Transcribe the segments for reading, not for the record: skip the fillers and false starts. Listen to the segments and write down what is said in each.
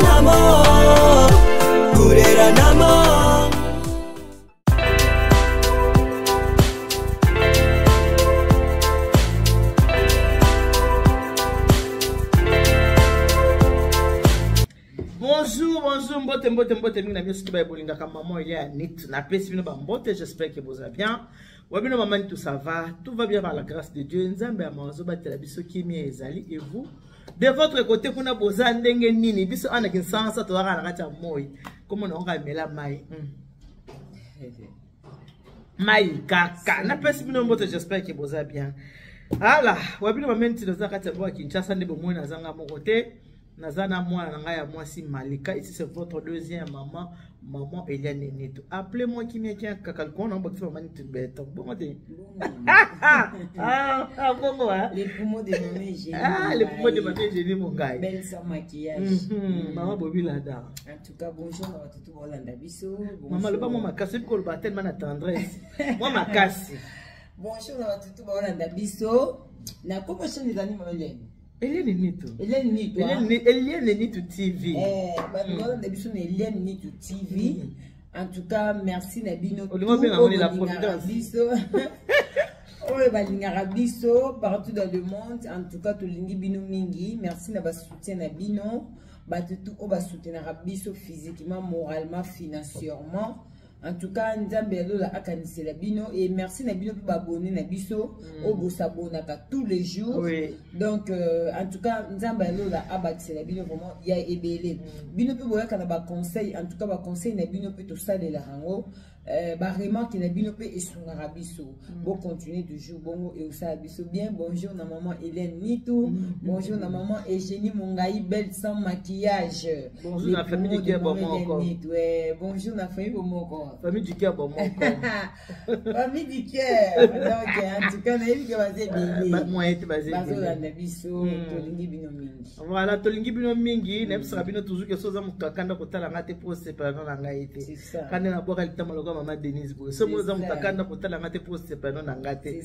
namo kurera namo. Bonjour, mbote mingi na mieux qui ba bolinga ka maman il y a nit na pesi bino ba mbote, j'espère que vous allez bien. Wa bino maman tout ça va, tout va bien par la grâce de Dieu. Nzambe ya mazo ba tela biso kimi ezali et vous de votre côté kuna boza ndenge nini biso ana kinsansa to waka na kata moyi comme on nga mela mai. Mai kaka na pesi bino mbote, j'espère que vous allez bien. Ala, wa bino maman ti doza kata bo Kinshasa ndebo moyi na zanga mo côté. Nazana moi nangaya moi si Malika, ici c'est votre deuxième maman Eliane Neto. Appelez-moi qui m'est kaka qu'on a beaucoup maman tu bête. Bon matin. Bon quoi. Les poumons de maman Génie. Les poumons de maman Génie mon gars. Belle sans maquillage. Maman Bobby là-dedans. En tout cas bonjour à tout le monde Bisso. Maman le pas moi ma casse pour le tellement de tendresse. Moi ma casse. Bonjour à tout le monde Bisso. Na comment sont les animaux Eliane? Eliane Neto. Eliane Neto. Eliane Neto TV. Nous Bisso Eliane Neto TV. En tout cas, merci Nabino. On lui la providence. Oui, Bisso partout dans le monde. En tout cas, tout lingi bino mingi. Merci na ba soutien Nabino. Ba tout o ba soutenir Bisso physiquement, moralement, financièrement. En tout cas, Nzambe la akanise la bino et merci Nabino pour abonner na biso au bo s'abonnaka tous les jours. Oui. Donc en tout cas, Nzambe la abatise la bino vraiment il y a ebele. Bino peut boya kana ba conseil, en tout cas ba conseil na bino peut to sale la rango. Bah remarque na bino peut esungara biso. Bon continuer toujours bon et ça biso bien. Bonjour na maman Hélène Nito. Bonjour na maman Eugénie Mongaï belle sans maquillage. Bonjour la famille qui est bon encore. Bonjour la famille bon encore. Famille du cœur bon encore. Famille du cœur. Donc en tout cas na yiki basé bien. Moi été basé. Bazo la biso tolingi bino mingi. Voilà tolingi bino mingi na biso bino toujours que soza mukakanda kotala ngate pour séparer na ngaite. C'est ça. Kana na boka litamalo maman Denise Boy. Ce monde za mutakanda kotala ngate pour séparer na ngate.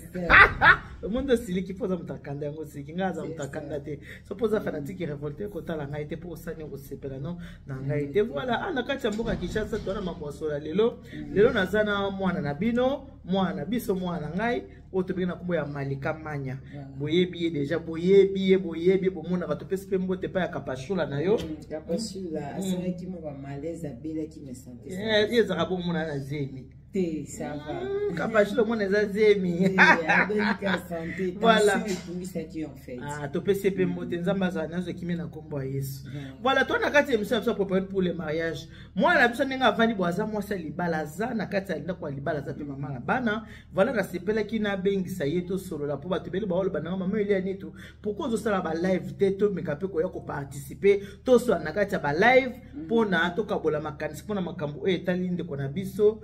Le monde sili qui pose mutakanda yango sili ngaza mutakanda te. So posa fanatique révolté kotala ngaite pour sani ko séparer non na ngaite. Voilà ana kacha mboka Kinshasa tona mamosola lelo. Lelo nazana mwana na bino, mwana biso mwana ngai. Otobina kumbo ya Malika Manya. Boyebi déjà boyebi bomona ka topesi pe mbote pa ya kapashula na yo. Kapashula asana ki mo ba malaise abela ki me santé. Yeza ka bomona na zemi. Te ça va. Kapashula mona za zemi. Abelika santé. Voilà. Ça qui en fait. Ah topesi pe mbote nzamba za nazo kimi na kombo ya Yesu. Voilà toi na kati émission ça préparer pour le mariage. Moi la biso ninga vandi boaza moi ça libalaza na kati alinda kwa libalaza pe mama na bana. Voilà ka sepela ki na bengisa yeto solo la po batubeli ba olo bananga mama Eliane Neto pourquoi zo sala ba live te to mekape ko ya ko participer to so na kati ba live pona to kabola makanisi pona makambo e talinde ko na biso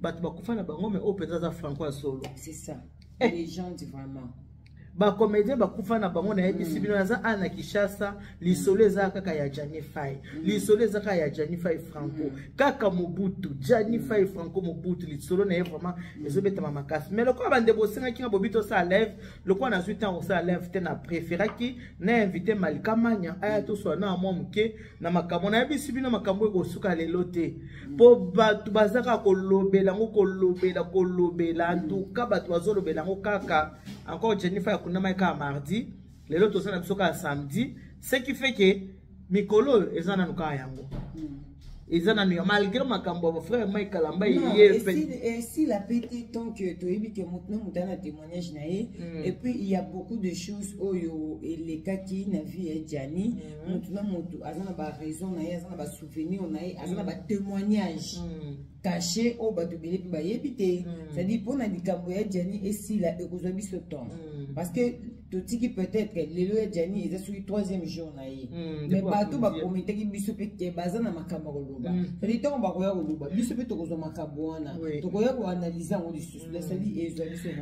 batu bakufana bango me openza za franco solo. C'est ça. Les gens vraiment ba comédien ba kufana bango na yebisi bino za ana Kinshasa lisolo za kaka ya Janify lisolo za kaka ya Janify Franco kaka Mobutu Janify Franco Mobutu lisolo na vraiment ezobeta mama makasi mais lokwa bande bosinga kinga bobito sa live lokwa na suite en sa live te na préféra ki na invité Malika Manya aya to so na mo muke na makambo na yebisi bino makambo ko suka lelo te po batu bazaka ko lobela en tout cas batu bazolobela ngo kaka encore Janify kuna maika mardi lelo to sana bisoka samedi ce qui fait que mikolo ezana nuka yango ezana no malgré makambo ba frère Michael Lamba et si la petite tant que tu es que maintenant mutana témoignage naé et puis il y a beaucoup de choses oyo et les cas qui na vie et Jani maintenant mutu azana ba raison naé azana ba souvenir naé azana ba témoignage caché au bas de Bélé puis yébité c'est-à-dire pour na dikambo ya Jani et si la ekozobi ce temps parce que tout qui peut-être lelo ya Jani est sur le 3e jour naé mais bato ba promettre ki biso pe ke bazana makambo c'est-à-dire on va voir au biso pe to kozoma kabwana to koya ko analyser en dessus c'est-à-dire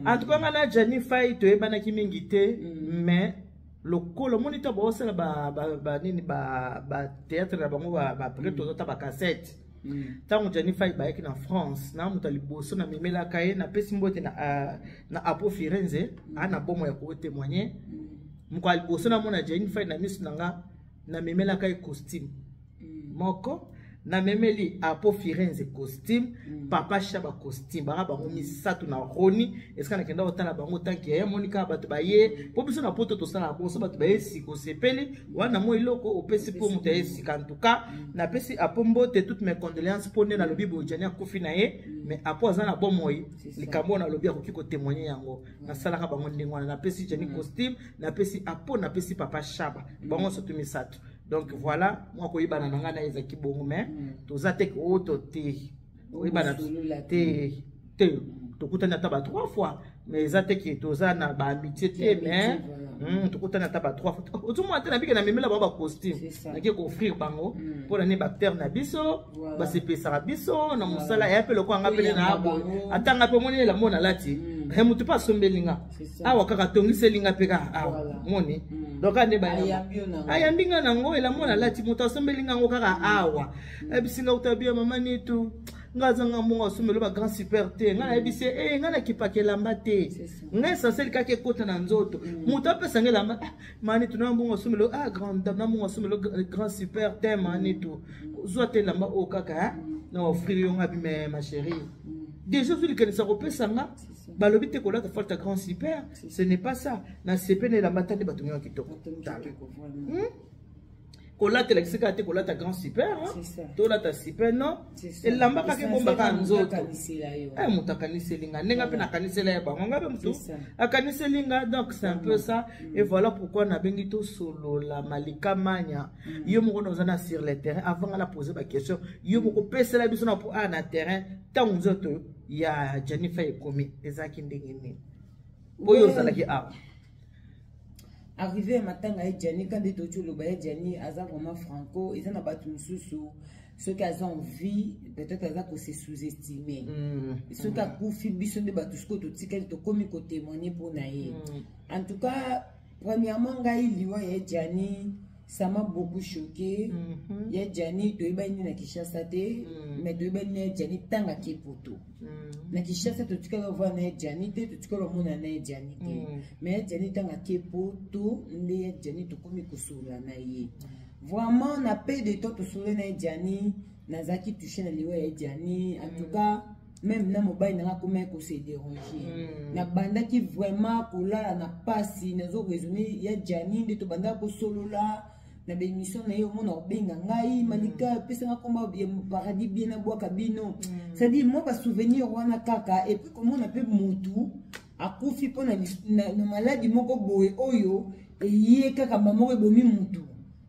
en tout cas na Janify to ebana ki mingi te mais le colo moniteur ba osala ba nini ba théâtre na bango ba preto ta ba cassette tant Janify ba yaki na France na muta liboso na memela kaye na pesi mbote na Apo Firenze ana bomo ya ko témoigner mko liboso na mona Janify na misu nanga na memela kaye costume moko na memeli apo Firenze costume papa Shaba costume ba bango misatu na Roni eska na kenda otala bango tanki ya Monica bato baye po biso na poto to sala boso bato baye siko sepeli wana mo iloko opesi po muta esi kantuka na pesi apo mbote toutes mes condoléances pone na lobi bojani akufi na ye mais apo azana bomoi likambo na lobi akoki ko témoigner yango na sala ka bango ndengwana na pesi jani costume na pesi apo na pesi papa Shaba bango sotu misatu. Donc voilà, moi ko yibana nanga na ezaki bongo mais toza tek auto te yibana te to kutana taba 3 fois mais ezate toza na ba amitié te mais to kutana taba 3 fois otumo ate na bika na memela ba costume na ki ko offrir bango pour ne bactère na biso ba se pesa biso na musala ya pe loko anga pele na abo atanga pe moni la mona lati he mutu pa sombelinga awa kaka tongiselinga pe ka awa moni donc ane ba ayambinga nango ela mona lati mutu asombelinga ngo kaka awa ebisinga utabia mama nitu ngazanga monga somelo ba grand super te ngana ebise ngana kipakela mbate ngai sanseli kake kota na nzoto mutu apesa ngela mani tu na monga somelo grand dame na monga somelo grand super te mani tu zoate lamba o kaka na offrir yo ngabi ma chérie déjà celui qui ne s'en repesa nga balobi te kolata forte grand super ce n'est pas ça na sepene la matane batunga kitoko kolata la kisika te kolata grand super to lata super non et lamba ka ke bomba ka nzoto mutakanisela nenga pe na kanisela ya bango ngabe mutu akaniselinga donc c'est un peu ça et voilà pourquoi na bengi to solo la malika manya yo moko na zana sur le terrain avant la poser ba question yo moko pesela biso na pour na terrain tant nzoto ya Jennifer ekomi ezaki ndenge nini boyo zalaki arrivé matanga et Jenny quand de tout le baye Jenny aza vraiment franco ils en a battu mususu ceux qui ont envie peut-être aza ko se sous-estimer ceux qui a coufi biso de battu ce que tout tikel to komi ko témoigner pour naïe en tout cas premièrement ngai liwa ya Jenny ça m'a beaucoup choqué ya Jenny to ibani na Kinshasa te mais to ibani Jenny tanga ki poto na Kinshasa to tikala voir na Jenny te to tikala mona na Jenny te mais Jenny tanga ki poto nde Jenny to komi kusula na ye vraiment na paix de temps to sula na Jenny nazaki touché na liwa ya Jenny en tout cas même na mobile na comment ko se déranger na banda ki vraiment kolala na pasi nazo raisonner ya Jenny nde to banda ko solola na bémission na yo mona obenga ngai malika pesa nga komba bien paradis bien na boaka bino ça dit moi ba souvenir wana kaka et puis comment on appelle mutu akufi pona na maladie moko boye oyo ye kaka mama we bomi mutu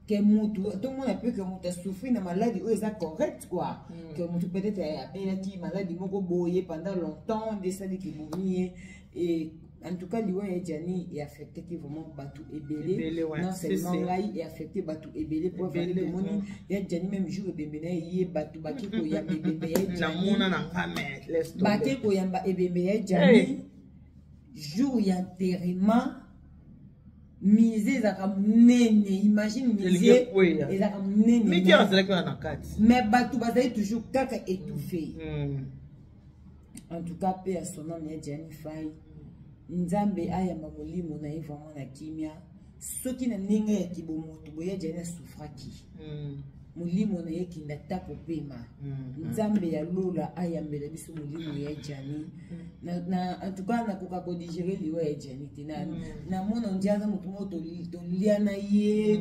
que mutu tout le monde peut que mutu souffrir na maladie oyo ça correct quoi que mutu peut-être appelle qui maladie moko boye pendant longtemps de ça dit que bomi et en tout cas liwa ya Jenny est affecté qui vraiment batu ebele non seulement ngai est affecté batu ebele pour faire le monde ya Jenny même jour ebembe na ye batu baki ko ya ebembe ya Jenny na mona na ngame laisse tomber baki ko ya ebembe ya Jenny jour ya enterrement misé za kamnene imagine misé za kamnene mais qui a cela qui na kati mais batu bazali toujours kaka étouffé en tout cas paix à son nom ya Jenny Faye Nzambe ayamba molimo na ye vraiment na kimia soki na ndenge ya kibomoto boya Jenny souffraki molimo na ye kinda ta kopema Nzambe ya lola ayambela biso molimo ya Jenny na en tout cas na koka ko digérer liwa ya Jenny na mona ndiaza mutu moto to liana ye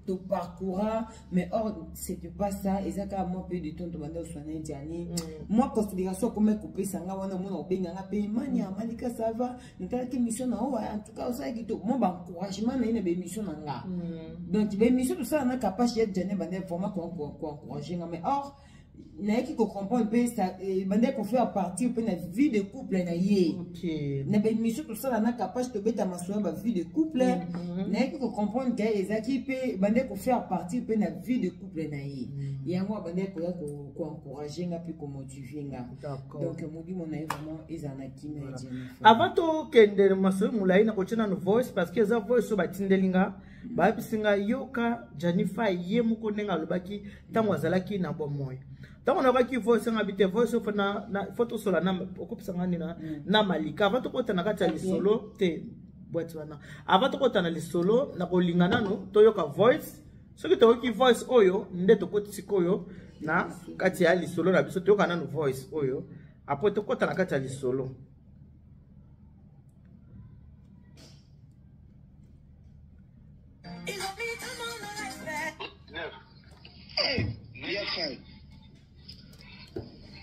to parcours mais or c'était pas ça et ça quand moi peu de temps to banda soigner Jenny moi considération comme couper sanga wana mona obenga nga pe mania malika ça va nitala ki mission na en tout cas ça qui to moi ba encouragement na ina be mission na nga donc be mission tout ça na capacité de Jenny banda vraiment ko encourager nga mais or na qui ko comprendre pe ça banda ko faire partie pe na vie de couple na ye na be mission tout ça na capacité de beta masoa ba vie de couple na qui ko comprendre que les équipes banda ko faire partie pe na vie de couple na ye yango banda ko encourager nga pe ko motiver nga donc modi mon na vraiment ezana kimi na Jenny avant to kende masoa mulai na ko tshena no voice parce que za voice so batindelinga ba bisinga yoka Jennifer ye muko nenga lobaki tango azalaki na bomoy tango na baki voice nga bite voice of na photo sola na okopisa ngani na malika avant to kota na kati ya lisolo te boîte wana avant to kota na lisolo na kolingana no to yoka voice soki toyoki voice oyo nde tokoti sikoyo na kati ya lisolo na biso toyoka nanu voice oyo apres tokota na kati ya lisolo.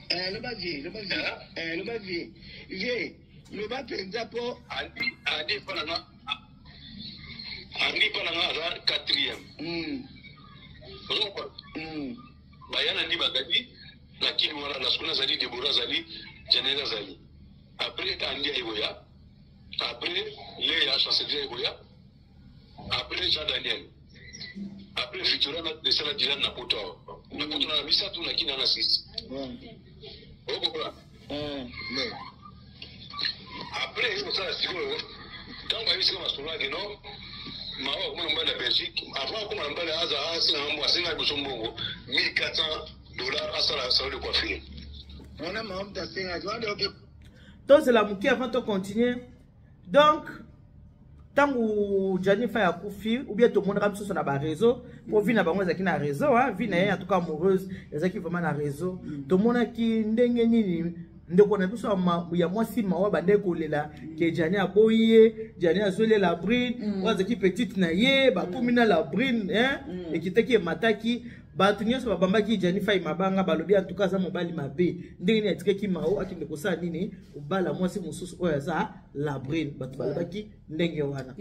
Le bavier. Le bapenza po andi pananga za 4e. Bayana ndi bagadi lakini wana naskuna zali Deborah zali Janela zali. Après andi ayoya. Après Léa Chancelia ayoya. Après Jean Daniel. Après Victoria de Sala Dylan na poto. Na poto na bisa tu na kina na 6. Après, il faut ça, c'est quoi? Quand on va visiter ma soirée, que non, ma voix, comment on va la Belgique, avant, comment on va la Hazara, c'est un mois, c'est un Bosombongo, $1,400 à ça, salon de coiffure. On a ma homme d'assez, donc c'est la mouki avant de continuer. Donc, tant que Jennifer a confié, ou bien tout le monde a sur la réseau, pour venir à la qui na réseau, venir en tout cas amoureuse, les qui vraiment na réseau, tout le monde a qui n'engeni. Ndeko na biso ya mwasi mawa bande kolela ke Jani aboye Jani azole la brine wazaki petite na ye ba komina la brine ekiteki mataki batu nyonso babambaki Jennifer mabanga balobi en tout cas za mobali mabe ndenge ni atikaki mawo akinde kosala nini obala mwasi mususu oyo za la brine batu balobaki ndenge wana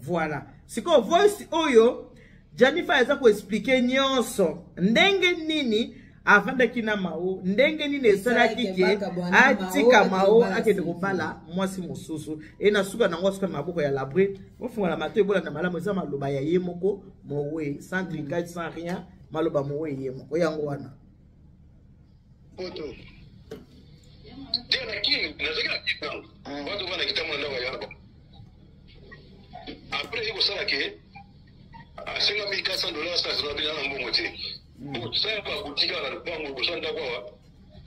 voilà siko voice oyo Jennifer aza ko expliquer nyonso ndenge nini avant de kina mao ndenge ni nesala kike atika mao akende kopala mwasi mususu e na suka na ngwa suka na maboko ya labre ofunga la mato ebola na malamu za maloba ya yemoko mowe sans tricage sans rien maloba mowe yemoko yango wana poto tena kini nazaka kitamo watu wana kitamo ndawa yako après iko sala ke asenga $1,400 sasa tunabina na mbongo te. Bon, ça va boutique à la banque, vous savez d'abord,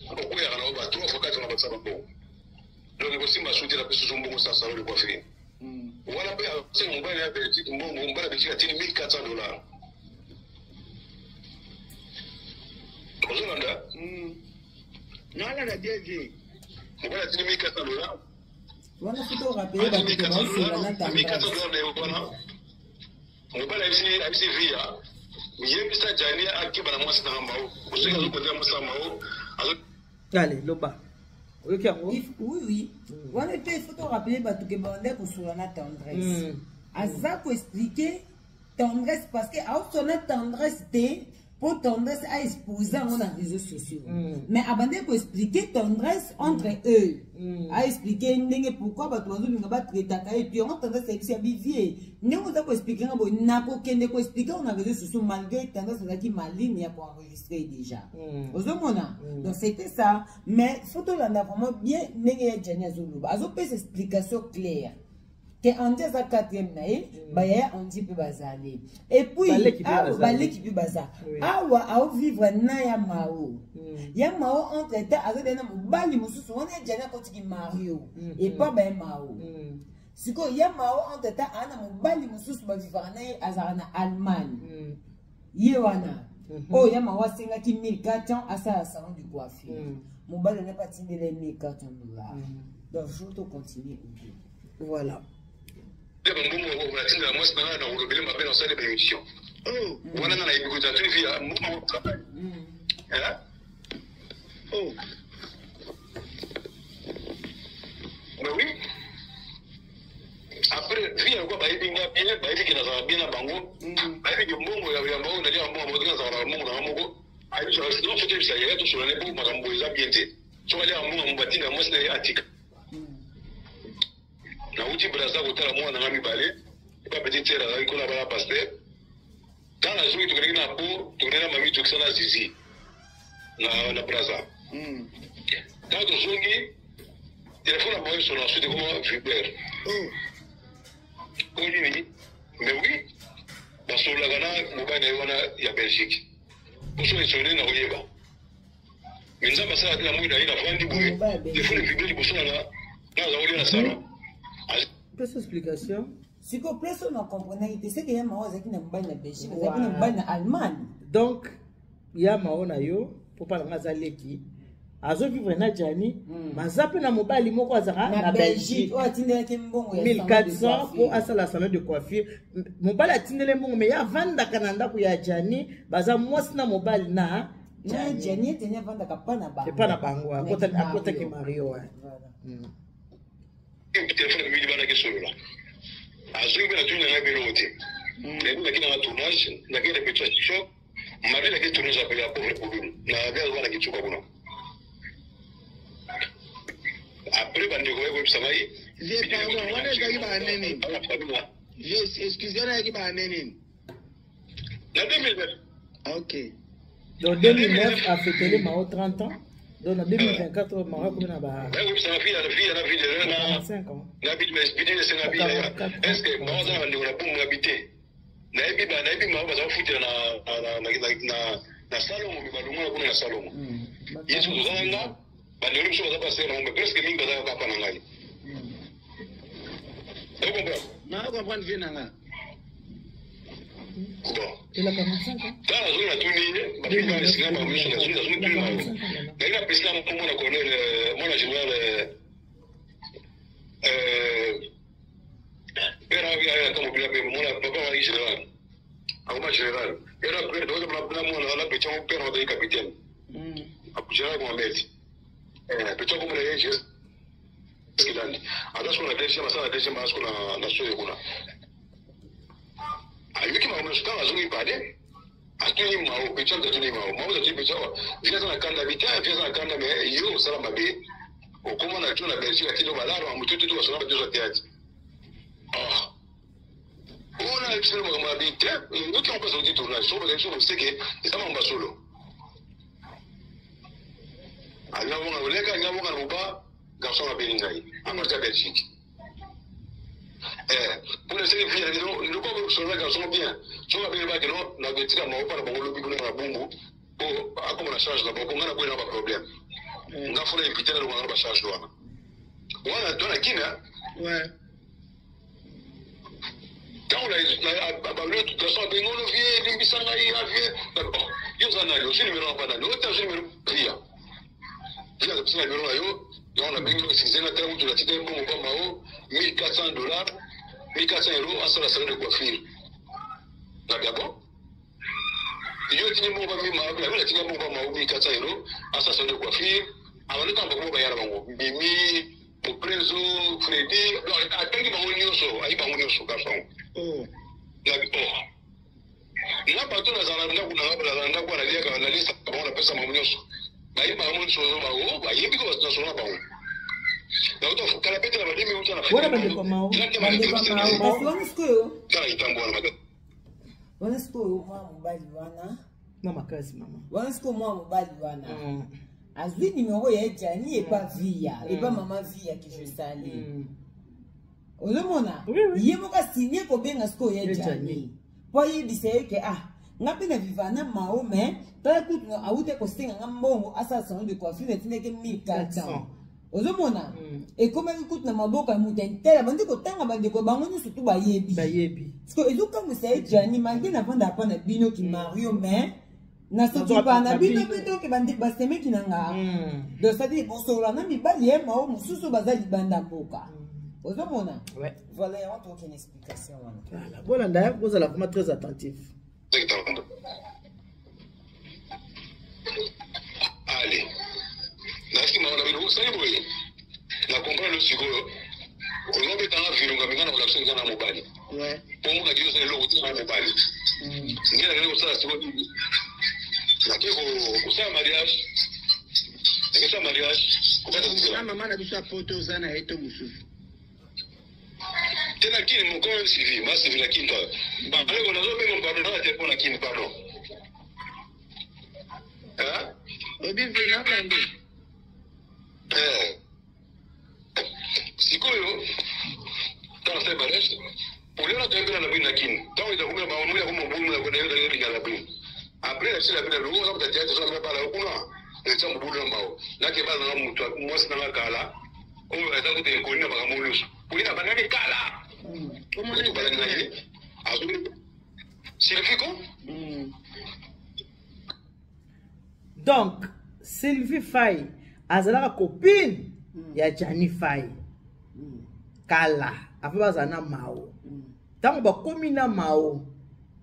pourquoi il y a un trois fois quatre on a pas ça bon. Donc il faut aussi m'acheter la personne bon ça ça le coiffer. Voilà bien, c'est mon bail à Belgique, mon bail à Belgique a tenu $1,400. Vous entendez? Non, là la DG. Mon bail a tenu $1,400. Voilà, faut te rappeler parce que $1,400 voilà. Mon bail a ici via. Allez, Loba. Oui, oui. Voilà, il faut te rappeler que Bandé pour sur la tendresse. À ça, pour expliquer tendresse parce que à son tendresse, pour tendresse à exposer dans les réseaux sociaux. Mais avant de expliquer tendresse entre eux, à expliquer pourquoi tu vas pas traiter et puis on tendresse à expliquer. Nous avons expliqué on n'a pas expliquer on a réseaux sociaux malgré tendresse qui maligne il a pour enregistrer déjà. Donc c'était ça. Mais faut là vraiment bien n'ayez jamais zuluba. Azo pas explication claire. On dit ça quatrième naïe, on dit que bazali. Et puis, balé qui peut bazar. Awa vivre na ya mao. Ya mao entre temps avec des noms bali mususu on est déjà quand qui mario et pas ben mao. Si quoi ya mao entre temps ana bali mususu ba vivre na azarana Allemagne. Yewana. Oh ya mao singa ki 1,400 à ça salon du coiffure. Mon bali n'est pas tindé les $1,400. Donc je vais continuer. Voilà. Oh, voilà, on a une vie à moment de travail. Oh, mais oui. Après, vie à quoi, bah, il y a qui n'a bien à Bango. Bah, il y a un bon, il y a un bon, il y a un bon, il y a un bon, il y a un bon, il y a un na uti braza kotala mwana ngami balé pas petite sœur là iko na bala pasteur quand la journée tu na po tu na mami tu kisana zizi na braza quand tu zongi téléphone boy sur la suite comment Viber oui mais oui parce que la gana mobile wana ya Belgique pour se sonner na oyeba minza basala la muda ina fandi boy téléphone Viber pour ça na za oli na sala. Petite explication. Si vous plaît, on comprend. C'est ce qu'il y a qui n'a pas de Belgique, qui n'a pas d'Allemagne. Donc, il y a Maona yo, pour parler de Zaleki. Azo vivre na Jani, mazape na mobali moko azara na Belgique. 1400 pour asala salon de coiffure. Mobali atindele mbongo mais ya vanda kananda ku ya Jani, baza mwasi na mobali na Jani tenya vanda kapana ba. C'est pas na bango, à côté que Mario. Voilà. Téléphone mi bana ke solo la. Azo bi na tuna na belote. Mais na kina tournage, na kina petit shop, mari na ke tournage appelé à pauvre pour nous. Na bien wana ke tsuka kuna. Après, on ok. Donc 2009 a fêté les Mao 30 ans. Donc en 2024, Maroc a 45 ans. Est-ce que bandelo biso baza passer na presque mingi baza kapa na ngai na comprendre vie na nga bon il a 45 ans dans zone na tuni babi ba singa ba miso na zone tuni na ina pesa mo na colonel mon général era ya comme bien pe mon papa wa général au ma général era pe do na mo na pe chamo pe no de capitaine général Mohamed peut-être comme les gens qui l'ont alors qu'on a déjà massé la deuxième masse qu'on a soyé qu'on a aïe qui m'a amené jusqu'à la zone ipade à tout le monde peut-être de tout le monde moi je dis peut-être vient dans la canne d'habiter vient dans la canne mais yo ça m'a bien au comment on a tout la Belgique à tino balado on tout tout ça deux théâtre ah on a absolument m'a habité nous qui on passe au tournage sur les choses c'est que ça m'a solo anyabonga oleka anyabonga ruba garçon a beningai amarta Belgique pour les séries filles nous pas sur le garçon bien sur la belle bague non na betika ma opa na bongolo bibuna na bumbu pour comme la charge là bon on a pas problème on a fait inviter le on a charge là on a donné kina ouais quand on a l'autre garçon bengolo vie limbisanga il a vie yo zana yo c'est numéro pas dans l'autre numéro via il y a des petits numéros là on a bien utilisé la terme de la tête pour mon mao $1400 €1,400 à la salle de coiffure là bien bon il y a des mots comme mao la tête pour mon mao $1,400 à sa salle de coiffure avant le temps pour ba yara bango Mimi au preso Freddy atengi bango nyonso ayi bango nyonso garçon là bien na bato na zana na kwa na liaka na lista bango na pesa bango nyonso bayi bango nyonso bango bayi biko na sona bango na uto kala pete na badimi uta na wana bande kwa mao basi wana siko mwa mobali wana mama kazi mama wana siko mwa mobali wana azwi numéro ya Jani et pas via et pas maman via qui je salue olomona yemo ka signé ko benga siko ya Jani po yebise ke ngapi na vivana mao mais tala kutu na aute ko singa ngambongo asa salon de coiffure netineke 1400 ozomona et comme kutu na maboka mutentela bandi ko tanga bandi ko bango ni surtout bayebi parce que ezo comme c'est Jani malgré na vanda pa na bino ki Mario mais na soki pa na bino bino ke bandi baseme kinanga de ça dit bon so na mibali e mao mususu bazali banda mboka ozomona voilà on trouve une explication voilà voilà d'ailleurs vous allez vraiment très attentif. Allez. Nasi maana bila usai boy. Na comprendre le psycholo. On va dans virunga mingana kwa kusema na mobali. Ouais. Pomo na jiyo sasa leo kutina mobali. Ngine leo sasa sio bibi. Na kiko kusema mariage. Nikisema mariage, kwa mama na bisha photo sana heto musufu. Tena kini mkono sivi, masi vila kinto. Ba leo nazo bego pardon na telefone na kini pardon. Obi vina nandi. Sikoyo dans ces barèches pour les autres na bina kini. Tant ils ont comme ba on comme boum na kona yenda yenda la bina. Après la sila bina lo ça peut-être ça me parle kuna. Et ça me boule mbao. Là que ba na mutu moi c'est na kala. On va ça que te koni na ba mulusu. Pour ina banani kala. Comment on est? Sylvie quoi? Donc Sylvie Faye azalaka copine ya Johnny Faye kala afa bazana mao tango bakomi na mao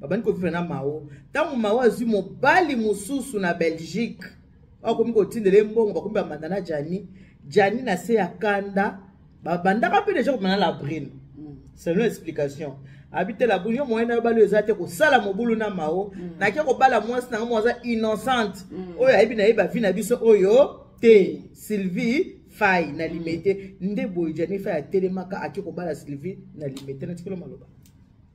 babani ko vivre na mao tango mao azwi mobali mususu na Belgique akomi kotindele mbongo bakomi bamanda na Johnny na se ya kanda babandaka pe déjà komana la brine c'est une explication habite la brine yo moyena balo ezate ko sala mobulu na mao na ke ko bala mwasi na mwaza innocente oyo ayibi na yeba vi na biso oyo te Sylvie Faye na limité nde boy Johnny Faye atelemaka ake ko bala Sylvie na limité na tikolo maloba.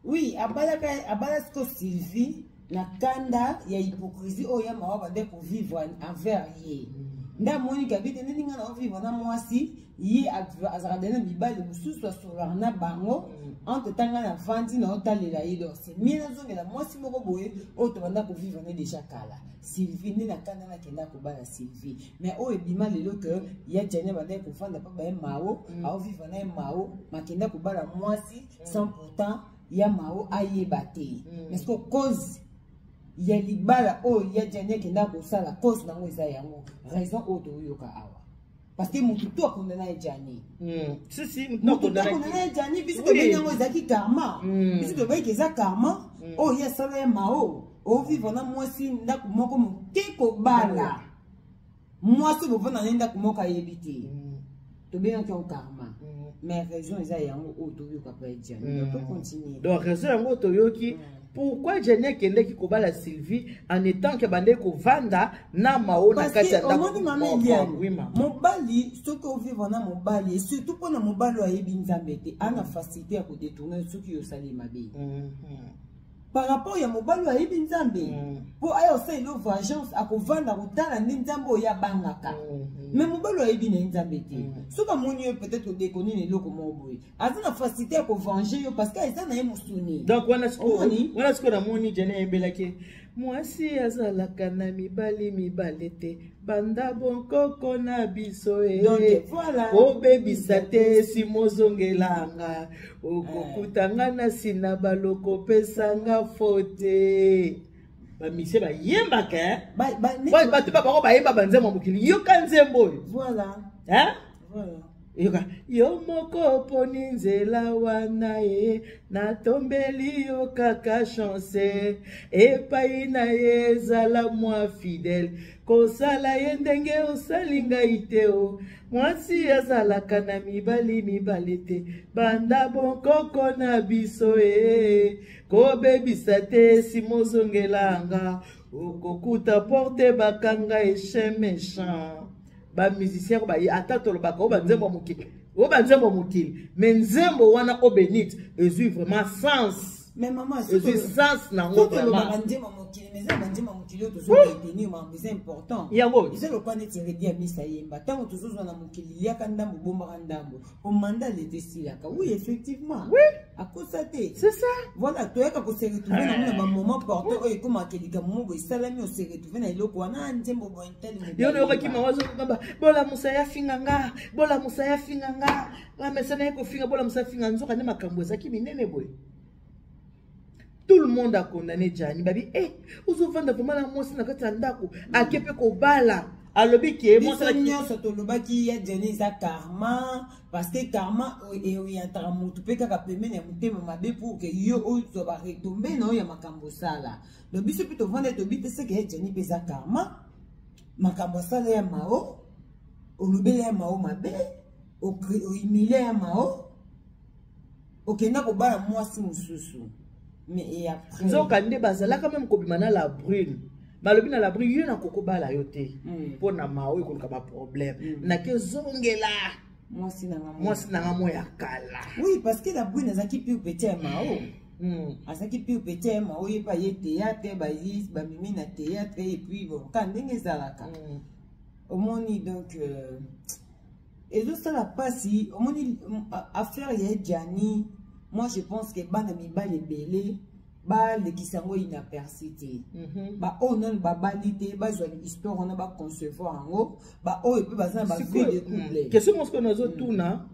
Oui, abalasko Sylvie na kanda ya hypocrisie oya mawa bande ko vivre envers ye. Nda Monica bite ninga na vivre na mwasi ye azakadena mibali mususu asolar na bango entre tanga na vandi na otalela ye donc c'est mieux nazongela mwasi moko boye o to banda ko vivre na déjà kala. Sylvie ne na kanda na kenda ko bala Sylvie mais o ebima lelo que ya Johnny bande ko fanda pa ba mao a vivre na mao makenda ko bala mwasi sans pourtant ya mao ayebate parce que cause ya libala o ya Johnny kenda ko sala cause nango eza yango raison o to yoka awa parce que mutu to akondana ya Johnny si mutu to akondana ya Johnny biso to benyango ezaki karma biso to beki eza karma o ya sala ya mao o vivre na mwasi ndako moko moke ko bala mwasi bo vona ndako moko ayebite to benyango ko karma. Mais raison eza yango o to yoka pa Johnny on peut continuer donc raison yango to yoki pourquoi Johnny kende ki ko bala Sylvie en étant que bande ko vanda na mao na kati ya ndako mobali soki o vivre na mobali et surtout pour na mobali ayebi nzambe te ana facilité à ko détourner soki yo sali mabe par rapport à mobali ayebi nzambe po ayo fait une vengeance à ko vanda ko tala ndi nzambe o ya bangaka mais mobali ayebi na nzambe te soka moni peut-être déconner ne loko moboy azana facilité à ko venger yo parce que ezana ye musuni donc wana siko na moni Johnny ebelaki mwasi azalaka na mibali te banda bonkoko na biso donc voilà obebisa te simozongelanga okokutanga na sina baloko pesanga fote bamise bayembaka bato babako bayemba banzembo mokili yoka nzembo voilà voilà yoka yo moko poni nzela wana ye natombeli yo kaka chance epai na ye ezala mwa fidèle kosala ye ndenge osali ngai te o mwasi azalaka na mibali te banda bonkoko na biso kobebisa te simozongelanga okokuta porte bakanga eche méchant ba musicien ba ata tolobaka o banzembo mokili mais nzembo wana o benite ezui vraiment sens mais maman ezui sens na ngo vraiment nzembo mokili mais nzembo mokili to so retenir ma c'est important yango c'est le point de dire misa yemba tango to so na mokili liaka ndambo bomba ndambo o mandat le desilaka oui effectivement oui à constater c'est ça voilà to yaka ko se retrouver na ba moment porteur o ekoma kelika mobo isalami o se retrouver na iloko wana nzembo bo intelligent yo le yoka ki mawazo ngamba bola musaya finganga la mesana yako finga bola musaya finga nzoka ne makambo ezaki minene boy. Tout le monde a condamné Johnny babi ozovanda vraiment la mwasi na kati ya ndako akepe ko bala alobi ke moi ça nyonso to lobaki ya Johnny za karma parce que karma et oyantara mutu pe kaka pemene ya mutema mabe pour que yo ozo ba retomber na ya makambo sala le biso plutôt vendre to bite c'est que Johnny pe za karma makambo sala ya mao olobele ya mao mabe o humilier ya mao okenda ko bala mwasi mususu. Mais et après nzokande bazala quand même kobima na la brune balobi na la brune yo na koko bala yo te po na mao ekoluka ba problème na ke zongela mwasi nanga mo ya kala oui parce que la brune azaki pi petit mao azaki pi petit mao ye pa ye théâtre ba mimi na théâtre et puis bon quand ndenge zalaka omoni donc et ça la passe omoni affaire ya Johnny. Moi, je pense que bana mibali belé, ba le kisango inapercité. Ba onon ba balité, ba zo histoire on a ba concevoir en haut, ba o et puis ba ça ba vie de couple. Qu'est-ce qu'on se connaît autour na?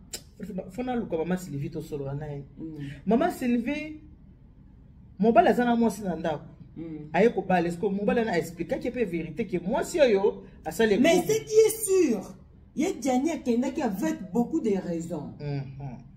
fona luka mama Sylvie to solo naye mama Sylvie mobala azana mwasi na ndako aye ko bala est-ce que mobala na expliquer que peut vérité que mwasi oyo asale mais ce qui est sûr il y a Diania qui avec beaucoup de raisons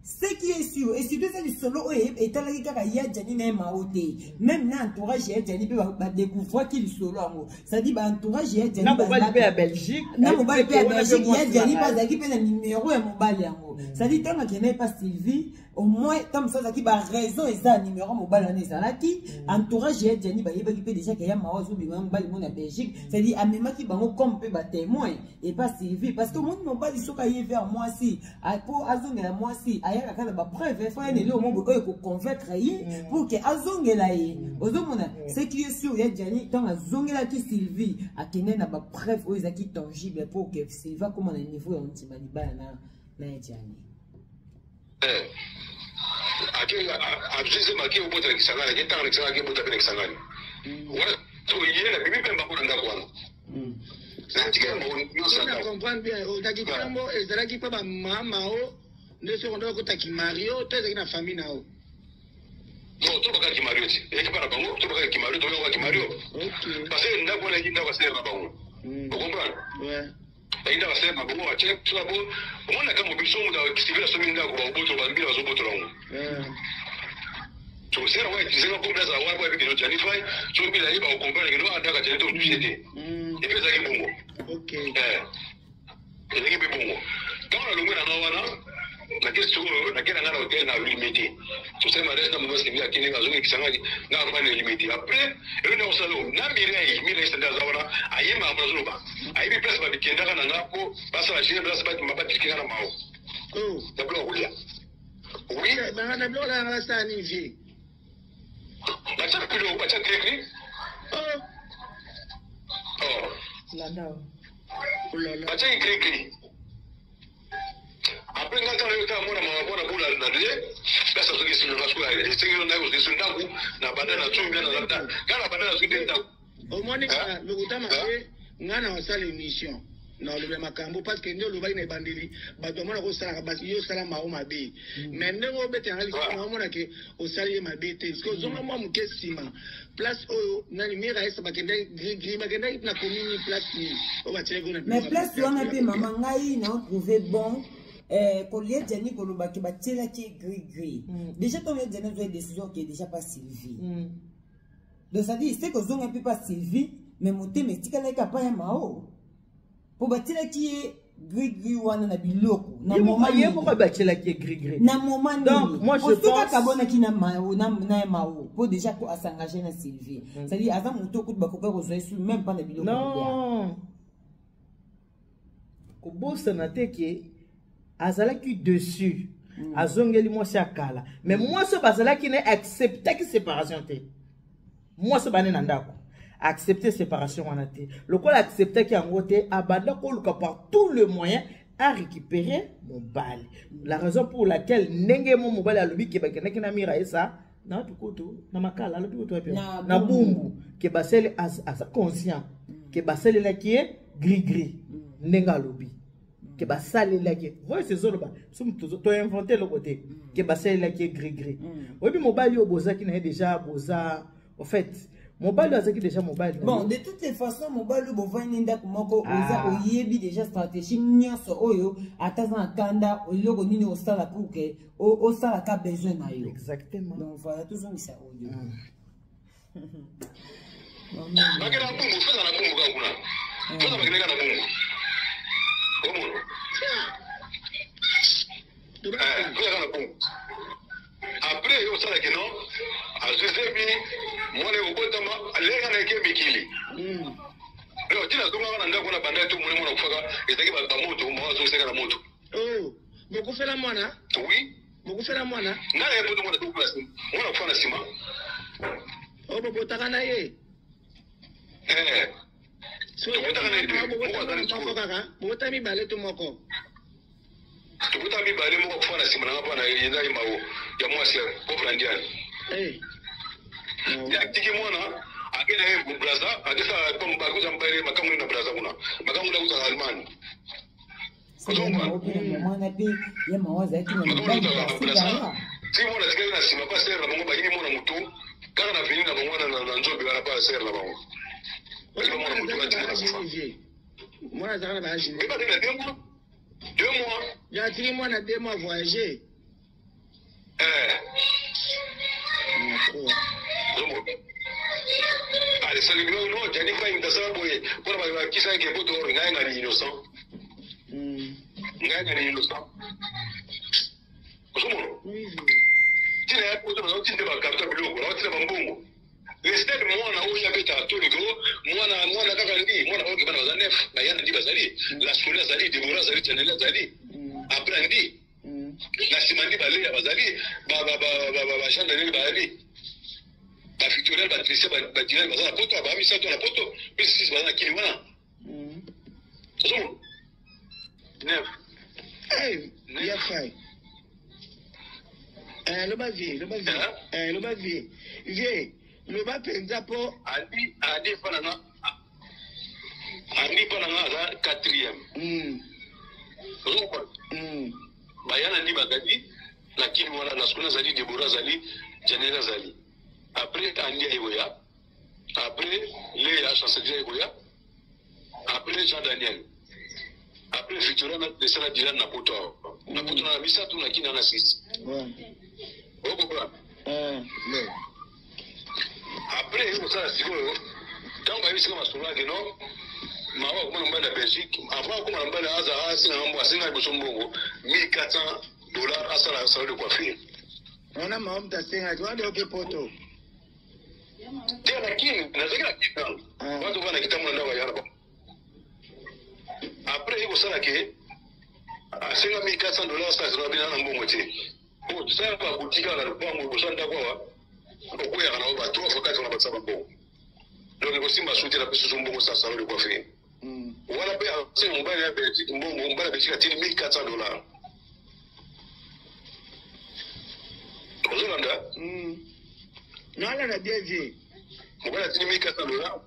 ce qui est sûr et surtout c'est le solo et tal kaka ya Diani na maote même na entourage ya Diani ba découvrir qu'il solo amour ça dit ba entourage ya Diani ba mobali à Belgique na mobali à Belgique ya Diani pas zaki pe na numéro ya mobali yango ça dit tant que n'est pas Sylvie au moins comme ça qui ba raison et ça numéro mobile en ezalaki entourage ya Diani ba yeba ki pe déjà que ya maozo bi mobali mon à Belgique ça dit amema ki bango comme pe ba témoin et pas Sylvie parce que mon mobali soka y vers moi si pour azongela moi si aya kaka ba preuve faut aller au monde ko convaincre pour que azongela yi ozomona ce qui est sûr ya Diani tant azongela ki Sylvie akene na ba preuve o ezaki tangible pour que Sylvie comme na niveau ya ntimani ba na Diani abusé marqué au bout de l'examen, il est temps d'examen au bout de l'examen. Voilà, tout y est, la bibi peut pas prendre d'accord. On comprend bien, au Dagitambo, et Zalaki Papa Mamao, ne se rendant compte qui Mario, tu es une famille now. Non, tu vas qui Mario, et tu vas pas tu vas qui Mario, tu vas qui Mario. Parce que n'a pas les gens va se rabattre. Vous comprenez? Ouais. Ainda vai ser uma boa, tinha tudo bom. O mana kama biso da Sylvie la sominda ko ba boto ba mbila zo boto lawo. To sera wa tizela ko blaza wa ba bikino Diani fai, so bila iba ko compare que no andaka tele to tushete. E pesa ki bongo. Okay. Ele ki bongo. Kama lo ngwana na wana, na kesto na kena ngana hotel na limité. To sema resta mo Sylvie akini ngazo ni kisangani na kwa ni limité. Après, ele no salo na mire senda zawana, ayema amazo ba. Aibi place ba bikenda kana ngako basa la chine place ba mabati kina na mao. Oh, d'abord Julia. Oui, mais na blola na sa ni vie. Ba cha kilo, ba cha krekri. La dao. Ba cha krekri. Après ngata le ka mona mabona bula na dile. Pesa zogi sinu na skula ile. Singiro na ko sinu ndaku na badana chumbi na labda. Kana badana zidi ndaku. Au Monica, le gutama ngana wasala émission na le makambo parce que ndio loba ina bandeli bato mona ko sala basi yo sala ma o mabe mais ndenge obete ngali ko mona ke o sala ye mabe te parce que zonga mo mukesima place oyo nani mira esa bakenda gri bakenda na commune place ni o ba tshego na mais place wana pe mama ngai na trouver bon Collier Diani Koloba qui batela qui gris déjà ton Diani a une décision qui est déjà pas Sylvie donc ça dit c'est que zonga peut pas Sylvie mais moté mais tika na ka pa ya mao pour batela qui est gris wana na biloko na moment il faut batela qui est gris na moment donc moi je pense kabona ki na mao na mao pour déjà pour s'engager na Sylvie ça dit avant moto ko ba ko ko sur même pas na biloko non ko bossa na teke azala qui dessus azongeli moi c'est akala mais moi ce bazala qui ne accepter que séparation té moi ce bané na ndako accepter séparation en athée. Le col accepter qu'il y a un côté, abandon par tous les moyens à récupérer mon bal. La raison pour laquelle n'engé mon mobile à l'objet qui va qu'il n'a mira ça, na pikoto, na makala, le pikoto na bumbu, qui basel à conscient, qui basel là qui est gris n'enga lobby, qui basel là qui, voyez ces autres bas, tu as inventé le côté, qui basel là qui est gris. Oui, mais mobile au boza qui n'a déjà boza, en fait. Mobile azaki déjà mobile. Bon, de toutes les façons, mobile bovani ndako moko oza oyebi déjà stratégie nyonso oyo ataza kanda oloko nini osala pour que osala ka besoin na yo. Exactement. Donc voilà tout ça ça audio. Bakena bungu feza na bungu kakuna. Feza bakena na bungu. Komo. Feza na bungu. Après yo sala keno azuzebi mwana ukotama alega na yake mikili leo tina zonga na ndako na banda tu mwana kufaka ezaki ba moto mawazo seka na moto bokufela mwana oui bokufela mwana ngala yepo mwana tu place mwana kufana sima botaka na ye so botaka na ye botaka mibale tu moko tukuta mibale moko kufana sima na hapa na yenda imao ya mwasi pauvre ndiani ya tiki mwana akina yeye braza akisa comme bakuza mbele makamu na braza kuna makamu na uza Almani mwana mpe ye mawa azalaki na mibali basidala ti mwana tikali na nsima pa sere na bango bayini mwana motu kaka na veni na bango na nzobe wana pa sere na bango bayini mwana motu atika na kufa mwana azalaka na baage ebaki na 2 mois 2 mois yatiki mwana 2 mois voyager allez ça lui non Jani Fay ndasaba boye pour ba kisa ke boto ngai ngani innocent ngai ngani innocent osomo tina ya boto na tinde ba kapta biloko na tina bambongo instead mwana oya beta toliko mwana kaka ndi mwana oke bana bazane na yana ndi bazali la sola zali Deborah zali Chanela zali après ndi la simandi bale ya bazali ba chanda ndi bazali ba fictionnaire ba tricé ba direct bazana poto ba misa to na poto puis si bazana kili wana so neuf ya fay le ba vie vie le ba penza po adi fana na za 4e bayana ndi bagadi lakini wana na skuna zali Deborah zali Janela zali après Andia Egoya, après Léa Chancelia Egoya, après Jean Daniel, après Victoria de Sala Dylan Napoto. Napoto na misa tu na kina na 6. Oh pourquoi? Après il ça siko quand ba yisi kama sura que non mawa kuma mbala Belgique, avant kuma mbala Azara sina mambo asina kusombongo $1400 asala salon de coiffure. On a mawa mtasenga tu ande oke poto. Tena lakini nazika kitambo watu wana kitambo ndio wayaraba après iko sana ke asenga $1400 sasa ndio na mbongo te ko tusaba kwa kutika na lupango kusanda kwa okuya kana oba tu wakati wana batsaba mbongo ndio niko simba suti na pesa mbongo sasa ndio kwa fini wala pe asenga mbaya ya Belgique mbongo mbaya Belgique tini $1400 kozolanda nala na DG mbona tini $1400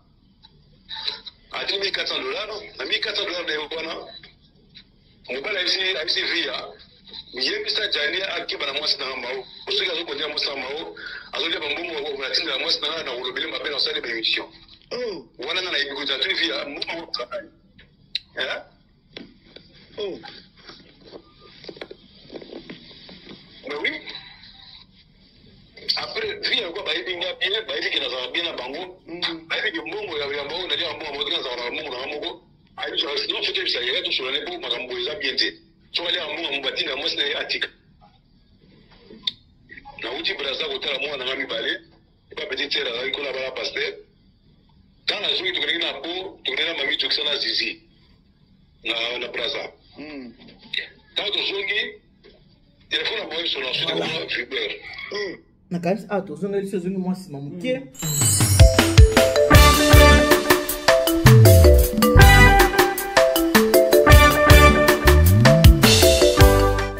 atini $1400 na $1400 ndio bwana mbona hizi via yebisa jania akiba na mwasi na mbao usika zo kondia mwasi na mbao azolia bambongo kwa tinda na mwasi na urobele mabele na sale bemission wana na ibi kuja tu via mbongo mais oui après via kwa baidi ngapi baidi kina za bina bango baidi mbongo ya mbongo na dia mbongo modika za mbongo na mbongo ayi so no fete bisa yetu so ne bu makambo za biente so wale mbongo mbatina mwasi na atika na uti braza kotala mwana ngami bale ba petit terre la ikola bala pasteur quand la journée tu na po tu na mami tu kisana zizi na braza quand tu zongi telefone boy so na so na fiber na kanisa tozongeli sezongi mwasi mamuke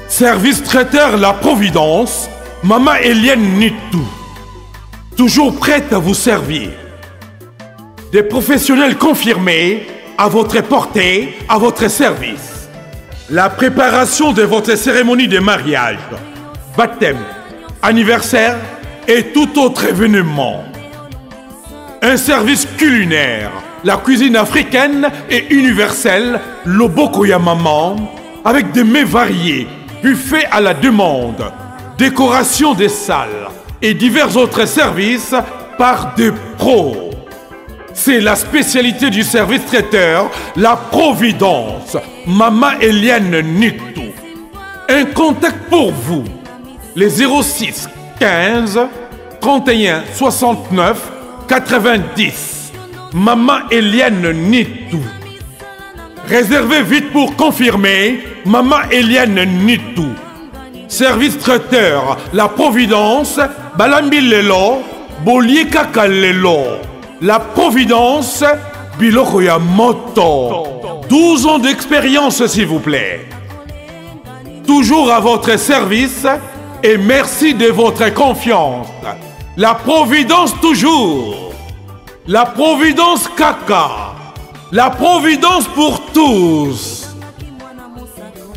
Service traiteur La Providence, Maman Eliane Nitou, toujours prête à vous servir. Des professionnels confirmés à votre portée, à votre service. La préparation de votre cérémonie de mariage, baptême, anniversaire et tout autre événement. Un service culinaire, la cuisine africaine et universelle, Loboko ya Maman, avec des mets variés, buffet à la demande, décoration des salles et divers autres services par des pros. C'est la spécialité du service traiteur, la Providence, Maman Eliane Nitou. Un contact pour vous, les 06 15 31 69 90. Maman Eliane Nitou. Réservez vite pour confirmer. Maman Eliane Nitou. Service traiteur, La Providence, Balambi Lelo, Bolier Kaka Lelo. La Providence, Biloko ya Moto. 12 ans d'expérience, s'il vous plaît. Toujours à votre service et merci de votre confiance. La Providence toujours. La Providence Kaka. La Providence pour tous.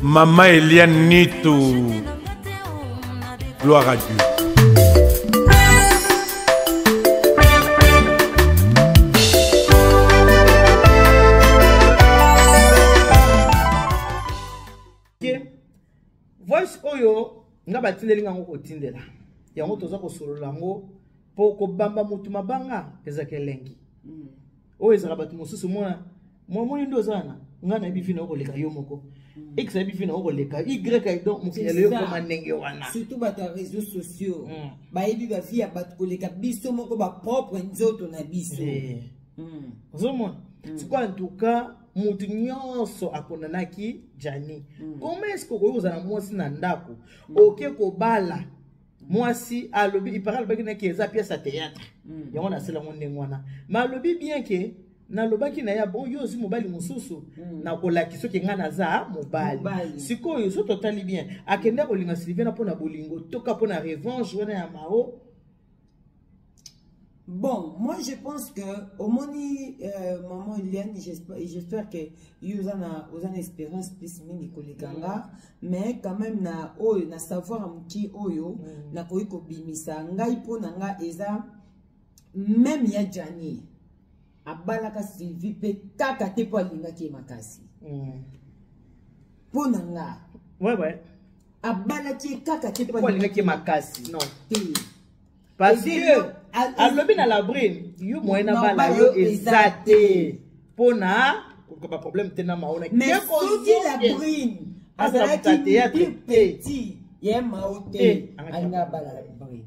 Maman Eliane Nitou. Gloire à Dieu. Voice oyo nga batindeli nga ngo tindela yango toza ko solola ngo po ko bamba mutu mabanga peza kelengi oyo ezaka batu mosusu mona moni ndo zana nga na bifi na ko leka yo moko x na bifi na ko leka y ka donc mukiyele yo koma ndenge wana surtout bata réseaux sociaux ba yebi ba vie ya batu ko leka biso moko ba propre nzoto na biso ozomona sikwa en tout cas mutu nyonso akonanaki Jani. Comment est-ce que vous avez mwasi na ndako? Ok ko bala. Mwasi alobi il parle baki na keza pièce à théâtre. Yango na sela monde ngwana. Ma lobi bien que na lobaki na ya bon yo si mobali mususu na kolaki soki nga na za mobali. Sikoyo so totali bien. Akenda ko linga Sylvain na pona bolingo toka pona revanche wana ya mao. Bon, moi je pense que au moni maman Eliane, j'espère que vous avez une espérance plus mini kolekanga, mais quand même na oyo na savoir amki oyo na koiko bimisa ngai pona nga eza même ya Jani abalaka Sylvie pe kaka te po alinga ki makasi. Pona nga. Ouais. Abalaki kaka te po alinga ki makasi. Non. Parce que alobi na la brine yo moyena bala yo ezate pona ko ba problème tena maona mais soki la brine azalaki petit ye maote anga bala la brine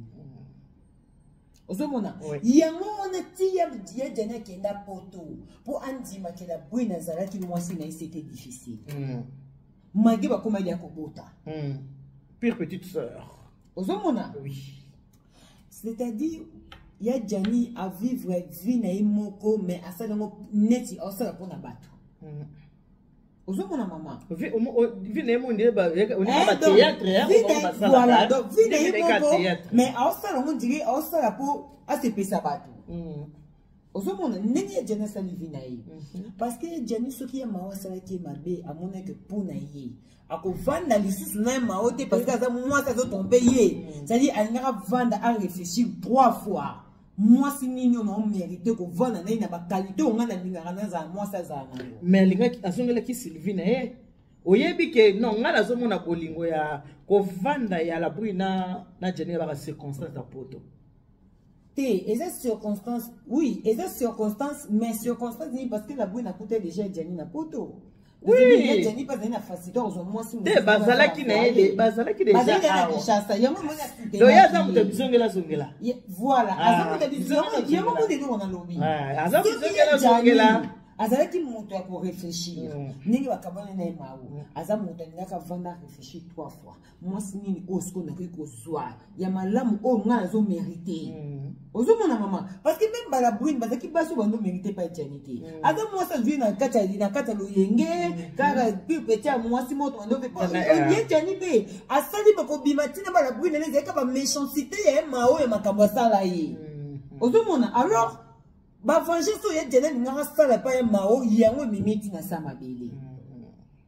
ozomona yango ona tia dia jana kenda poto po andima ke la brine azalaki mwasi na c'était difficile magi ba koma ya kobota pire petite sœur ozomona oui. C'est-à-dire, il y a Jani à vivre vie na imoko, mais à ça neti à ça pour na bato. Ozo mona maman. Vie na imoko on est théâtre. Voilà, donc vie na imoko, mais à ça on dirait à ça pour à se pesa bato. Ozo mona neti ya Jani sa vie na yi. Parce que Jani soki ya mawa sala ki mabe amona que pour na yi. Ako vanda lisusu na maote parce que ça moi ça doit tomber yé c'est-à-dire elle n'a vanda à réfléchir 3 fois moi si nini on mérité ko vanda na ba qualité on a na lingara na za moi ça za mais linga asongela ki Sylvie na oyebi ke non ngala zo mona bolingo ya ko vanda ya la brina na Jani ba circonstance da poto et ces circonstances oui et ces circonstances mais circonstances parce que la brina coûtait déjà Jani na poto. Oui, Jani pas na facilité aux moi si bazalaki na ele bazalaki déjà Kinshasa yango mona cité do ya zamu tabizongela zongela voilà azamu tabizongela yango mona ndio na lobi azamu tabizongela zongela azalaki moto ya ko réfléchir ningi bakabana na mawo azamu moto ndaka vanda réfléchir 3 fois moi si nini osko na ko zwa ya malamu o nga zo mériter ozomona maman parce que même bala brune bazaki baso bando mériter pas éternité azamu moi ça vient na kata lo yenge kaka petit à moi si moto ando fait pas bien tani be asali bako bimatina bala brune les ka ba méchanceté ya mawo ya makambo sala yi ozomona alors ba vengeance to ya jene ngara sala pa ya mao yango mimiti na sama bele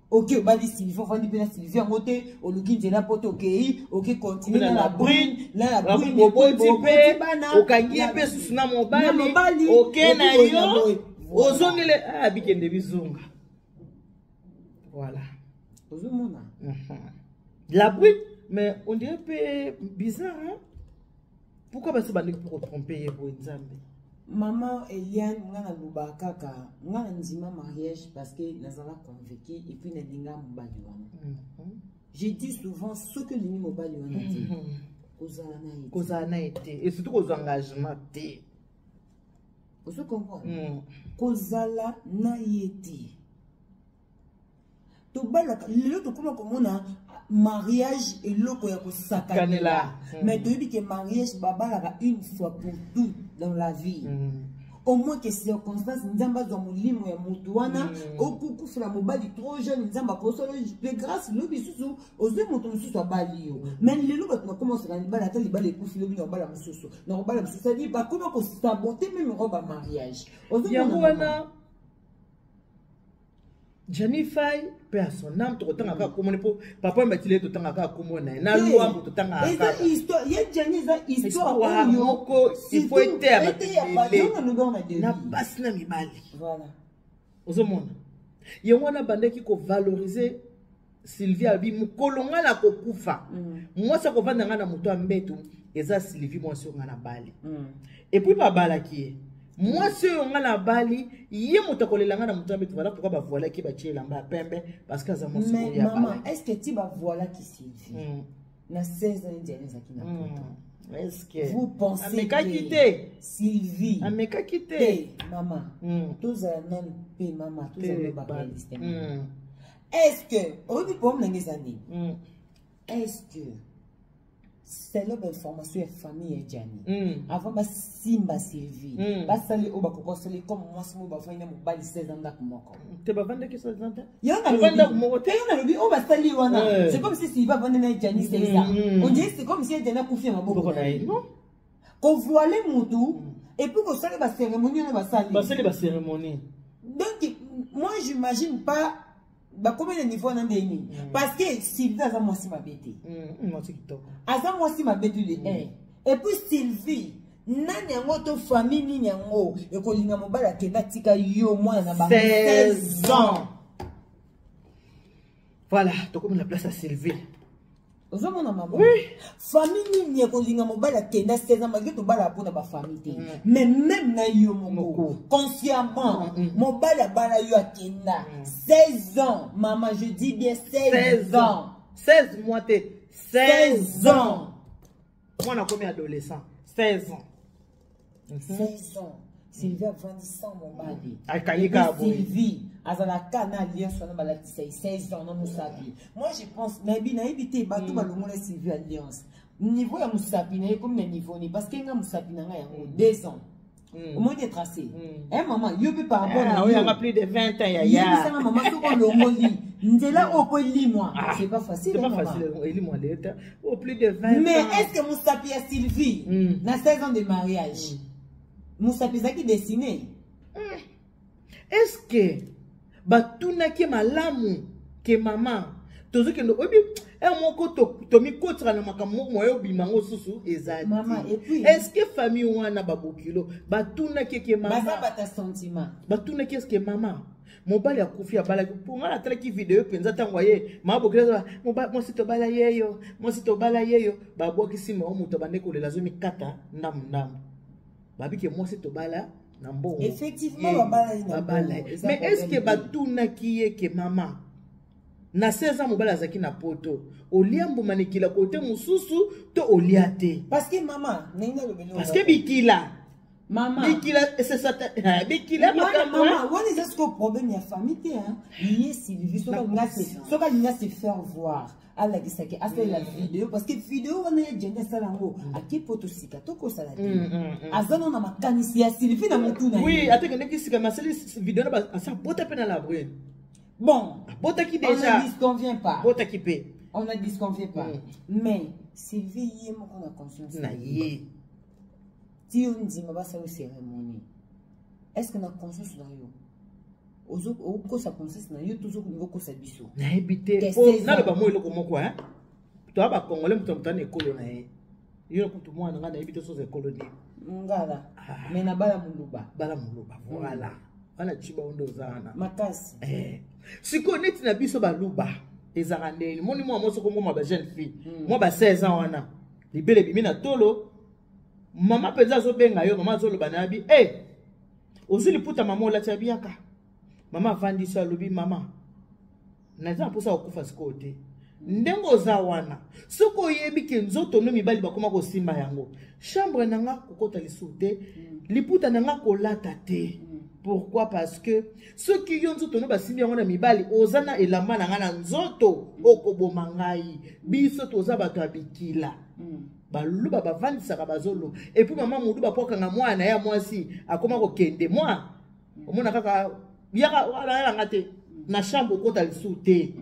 ok ba di Sylvie fandi pe na Sylvie ngote oluki njela poto ok continue na la brune la brune bobo tipe okangi pe susu na mobali ok na yo ozongele abikende bizunga voilà ozomona la brune mais on dirait peu bizarre hein pourquoi parce que ba pour tromper pour nzambe. Maman Eliane, ngana luba kaka, ngana nzima mariage parce que nazala convaincu et puis nalinga mobali wana. Je dis souvent ce que l'ini mobali wana dit. Kozala na été et surtout aux engagements té. Vous comprenez? Kozala na été. To bala le to kuma komona mariage et loko ya kosakanela. Mais tu dis que mariage babala une fois pour toutes dans la vie. Au moins que circonstances nzamba zo mulimo ya mutu wana okuku fela mobali trop jeune nzamba ko solo de grâce lo bisusu ozo mutu mususu abali yo. Mais lelo ba commence na bala ta libala ekufi lo bino bala mususu. Na bala mususu dit ba kono ko saboter même roba mariage. Ozo yango wana Janify personnel to tanga ka komone po papa mbatile to tanga ka komona na luambo to tanga ka histoire ya Jani za histoire moko il faut être na basi na mibali voilà ozomona yango na bandeki ko valoriser Sylvie abi mukolonga la ko kufa moi ça ko vanda nga na moto ambeto eza Sylvie moi sur nga na bali et puis ba balaki moi sur nga na bali ye moto ko lelanga na moto ambeto voilà pourquoi ba voilà ki ba tiela mba pembe parce que za mo sur ya maman est-ce que tu vas voilà qui Sylvie na 16 ans dernier ça qui n'a pas est-ce que vous pensez que Sylvie ameka quitté maman tous un homme pe maman tous un baraliste est-ce que au pour n'engagez est-ce que c'est l'information de famille et Jani avant ba simba Sylvie ba sali o ba ko sali comme moi mo ba fanya mo bali 16 ans d'akumoko te ba vendre que 16 ans yana vendre kumoko te yana lobi o ba sali wana c'est comme si Sylvie va vendre na Jani 16 ans on dirait c'est comme si elle était confiée ma boko non ko voiler mutu et puis ko sali ba cérémonie na ba cérémonie donc moi j'imagine pas bah combien de niveaux on a des parce que Sylvie a moi si ma bête a moi si ma bête de et puis Sylvie nani yango to famille ni yango e ko linga mobala kenda tika yo moi na ba 16 ans voilà to comme la place à Sylvie ozomona mama famille ni ko linga mobala kenda 16 ans malgré to bala pona ba famille mais même na yo moko consciemment mobala bala yo akenda 16 ans maman je dis bien 16 ans 16 mois 16 ans moi na comme adolescent 16 ans 16 ans Sylvie a 20 ans mon mari Sylvie azalaka na alliance wana balakisa 16 ans non musabi moi je pense mais bien éviter bato balongola Sylvie alliance niveau ya musabi na comme niveau ni parce que nga musabi na nga yango 2 ans au moins de tracé maman yo peut par rapport à il y a plus de 20 ans ya ça maman to ko longoli ndela o ko limo c'est pas facile limo l'état au plus de 20 mais ans est-ce que musabi a Sylvie na 16 ans de mariage musabi zaki dessiné est-ce que batuna ke malamu ke maman tozo ke obi moko to mi kotra na makambo moyo bimango susu ezali maman et puis est-ce que famille wana babokilo batuna ke maman baza bata sentiment batuna ke est-ce que maman mobali akufi abala pour ngala tala ki vidéo penza tango ye mabokilo mo sito bala yeyo babwaki sima o muto bandeko le lazo mi kata ndam babike mo sito bala Nambo. Effectivement, mais est-ce que batuna qui est que maman na 16 ans mobala zaki na poto oliambo manikila côté mususu to oliate parce que maman parce que bikila maman bikila c'est ça bikila maman what is ce problème ya famille hein lié Sylvie so ka nga se faire voir ala kisaki a fait la vidéo parce que vidéo on est gender salango aki poto sika toko sala azana na makanisi ya Sylvie na mutuna oui ateke neki sika maseli vidéo na ba sa bota pe na la brune bon bota qui déjà on ne disconvient pas bota qui pe on ne disconvient pas mais Sylvie yé moko na conscience na yé ti on dit ma ba sa cérémonie est-ce que na conscience na yo ozo ko sa conscience na yo toujours ko sa biso na habité na le ba mo eloko moko hein to ba congolais muto mutane ekolo na ye yo ko to mwana nga na habité so ekolo ni ngala mais na bala muluba voilà ana chiba ondo zana makasi siko neti na biso baluba ezaka ndeni moni mwa moso ko mwa ba jeune fille mwa ba 16 ans wana libele bimi na tolo mama penza zo benga yo mama zo loba na bi ozili puta mama olatia biaka mama vandi sa lobi mama naza posa okufa sikote ndengo za wana soko yebi ke nzoto no mibali bakoma ko simba yango chambre nanga kokota lisute liputa nanga kolata te pourquoi parce que ceux qui ont nzoto no basimbi yango na mibali ozana elamba nanga na nzoto okoboma ngai biso toza bato abikila baluba bavandisaka bazolo et puis maman mudu bapokanga mwana ya mwasi akoma ko kende mwa omona kaka yaka wala ngate na chambre kota lisute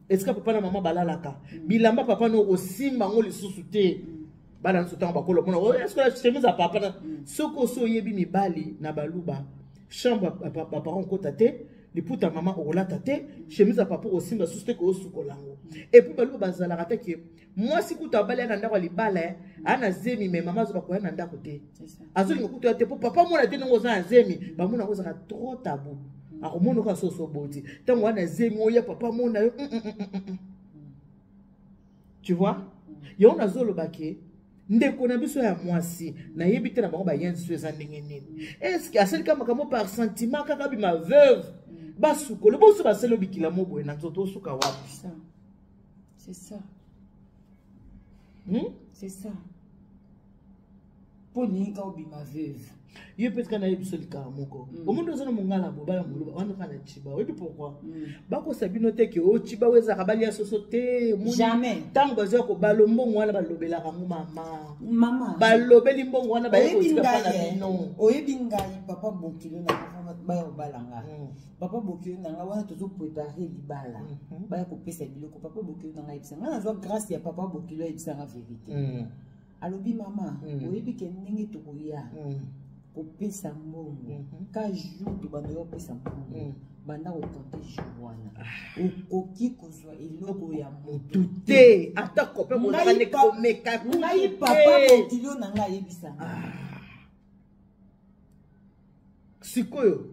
est-ce que papa na maman balalaka bilamba papa no osimba ngo lisusu te bala nsutanga bakolo mona est-ce que la chemise à papa na soko so yebi mibali na baluba chambre papa on kota te liputa mama okolata te chemise ya papa osimba susu te koyosukola yango epuis balobi bazalaka te ke mwasi kutu abali na ndako ya libala ana zemi me mama azo bakoya na ndako te azolinga kutu ya te mpo papa mona te ndenge oza na zemi bamona yango ezaka trop tabu akomona oka soso boti ntango wana zemi oya papa mona yo tu vois yango nazoloba ke ndeko na biso ya mwasi nayebi te na bango bayenzi so eza ndenge nini eske asalika makambo par sentiment kaka bima veuve basukolo boso basali obikila mo boye na nzoto osuka wapi c'est ça c'est ça po ninga obima veuve yo peut-être na yebi so likala moko omuntu ozana mongala bo bala moloba wana kana chiba oyebi pourquoi bako sabino te ke o chiba weza kabali ya soso te jamais tango bazo ko balombongo wana balobela kango mama balobeli mbongo wana baye ko tika pana bino oyebi ngai papa bokilo na papa baya obalanga papa bokilo na nga wana tozo préparer libala baya ko pesa biloko papa bokilo na nga ibisa nga nazo grâce ya papa bokilo ibisa nga vérité alobi mama oyebi ke ndenge tokoya kopesa mbongo ka jour to bando yo pesa mbongo banda ko compter jour wana okoki kozwa eloko ya motu te ata kope mo na ne ko meka ngai papa bokilo na nga yebisa sikoyo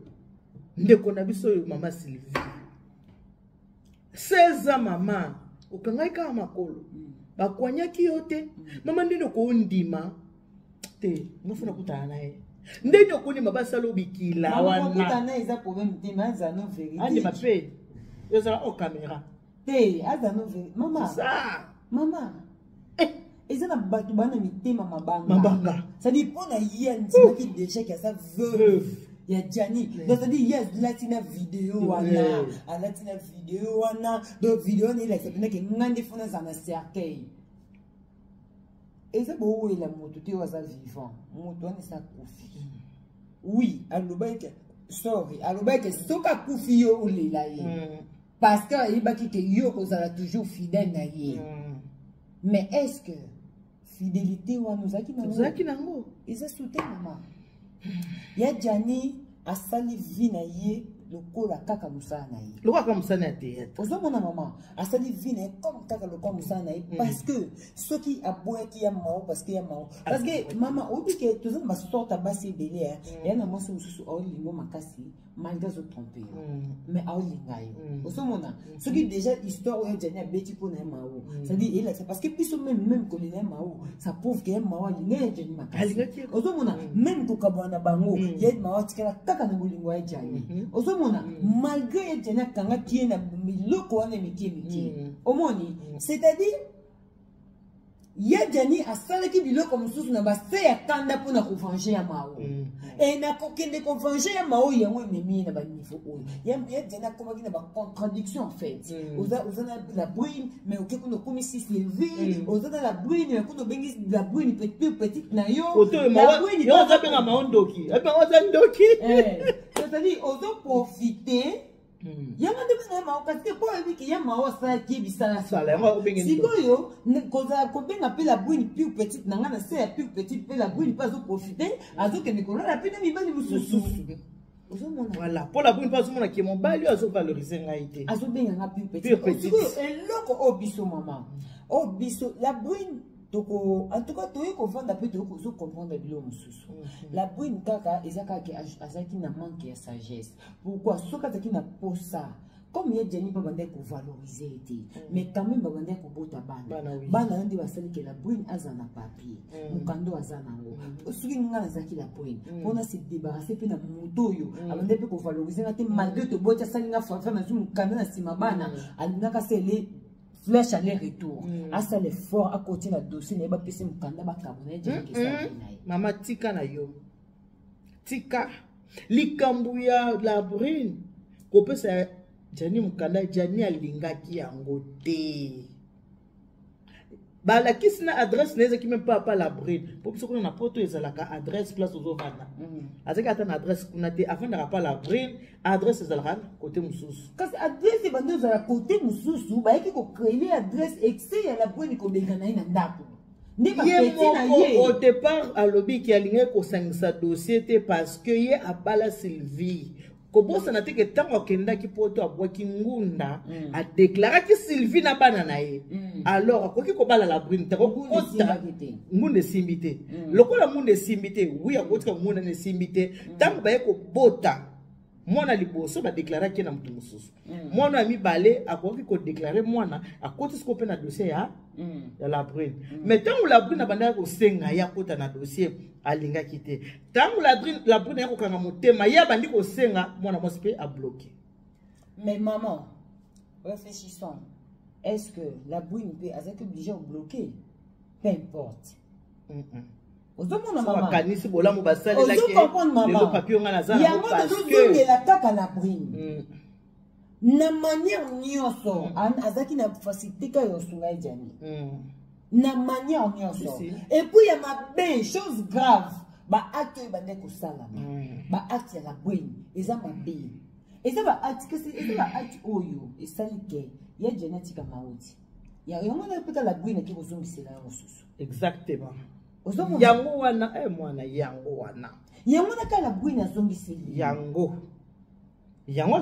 ndeko na biso yo mama Sylvie 16 ans mama okangai ka makolo bakwanyaki yo te mama ndino ko ndima te ngofuna kutana naye ndino kuni mabasalo bikila wana kutana eza problème te maza no vérité andi mape yo za o caméra te aza no vérité mama ça mama eza na batu bana mitema mabanga ça dit pona yandi qui déjà que ça veuve ya Gianni donc ça dit yes latina vidéo wana a latina vidéo wana donc vidéo ni la c'est que ngandi fona za na cercueil et c'est beau la moto te waza vivant moto wana sa kufi oui alobaki sorry alobaki soka kufi yo olela ye parce que il baki que yo kozala toujours fidèle na ye mais est-ce que fidélité wana ozaki nango eza soutien mama ya Gianni asali vie na ye lokola kaka musana na ye lokola kaka musana ya théâtre ozomona mama asali vie na ye comme kaka lokola musana na ye parce que soki aboyaki ya mao parce que ya mao parce que mama obi ke tozana basorte basi ebele ya na mwasi mosusu aolingo makasi malgré zo tromper mais aolinga yo ozomona soki déjà histoire oyo Gianni abeti mpo na ye mao c'est-à-dire c'est parce que biso même kolina ye mao ça prouve que ye mao alinga ya Gianni makasi ozomona même kokabwana bango ye mao atikala kaka na bolingo ya Gianni ozomona malgré ye Gianni akangaki ye na miloko wana mike omoni c'est-à-dire ya Gianni asalaki biloko mosusu na base ya kanda mpona kovange ya mao et na kokende kovange ya mao yango ememi na baniveau oyo ya Gianni akomaki na bacontradiction en fait oza na la brune mais oke kuna okomi sis levé oza na la brune mais kuna obengi la brune petite na yo la brune ozabenga mao ndoki oza ndoki c'est-à-dire ozoprofite yanga nde na mao parce que po ebiki ya mao sa ki bisala sikoyo koza kobenga pe la brune plus petite nanga na se ya plus petite pe la brune pas profiter azokende kolala pe na mibali mususu voilà pour la brune pas azomona ki mobali azovaloriser ngai te azobenga nga plus petite eloko obiso mama obiso la brune toko en tout cas toye ko vanda pe toko zo comprendre bilo mususu la brune kaka ezaka ke azaki na manque ya sagesse pourquoi soka taki na posa comme ya Gianni ba bande ko valoriser été mais quand même ba bande ko bota bana ndi basali ke la brune azana papier mukando azana ngo soki ngana zaki la brune pona se débarrasser pe na moto yo abande pe ko valoriser ngate malgré to bota salinga fa na zumu kanda na sima bana alinaka sele flèche aller-retour. À ça l'effort, à côté de dossier, il y a pas de mukanda ba kabone Mama tika na yo. Tika. Likambuya la brune. Kope sa Gianni mukanda Gianni alingaki yango te. Ba la kisna adresse neza ki même pas la brune. Pour que on a poto ezalaka adresse place aux ovana. Azaka ta adresse kuna te avant na pas la brune, adresse ezalaka côté mususu. Parce adresse ba nous à côté mususu, ba yaki ko créer adresse excès ya la brune ko bengana ina ndako. Ni ba petit na ye. Au départ à lobby qui aligné ko sangisa dossier te parce que ye abala Sylvie. kobosana te ke ntango akendaki po to abwaki ngunda adeklaraki Sylvie na bana na ye alors akoki kobala la brune te kokota ngunda esimbi te lokola ngunda esimbi te wi akotika ngunda na esimbi te ntango baye kobota mwana liboso badeklaraki na mutu mosusu mwana ya mibale akoki kodeklare mwana akoti siko mpe na dossier ya la brune mais ntango la brune abandaki kosenga ye akota na dossier alingaki te ntango la brune ya kokanga motema ye abandi kosenga mwana mwasi mpe abloke. Mais maman, réfléchissons, est-ce que la brune peut être obligée de bloquer? Peu importe. Ozomona maman kanisi bolamu basali la ke le papier ngana za parce que la taka la brune na manière nyonso azaki na facilité ka yosunga jani na manière nyonso et puis ya mabe chose grave ba acte ba ndeko sala ba acte ya la brune eza mabe eza ba acte que c'est eza ba acte oyo esali ke ya genetique mauti ya yomona peut la brune ki bozongisela yosusu exactement yango wana mwana yango wana yango na kala bwina zongiseli yango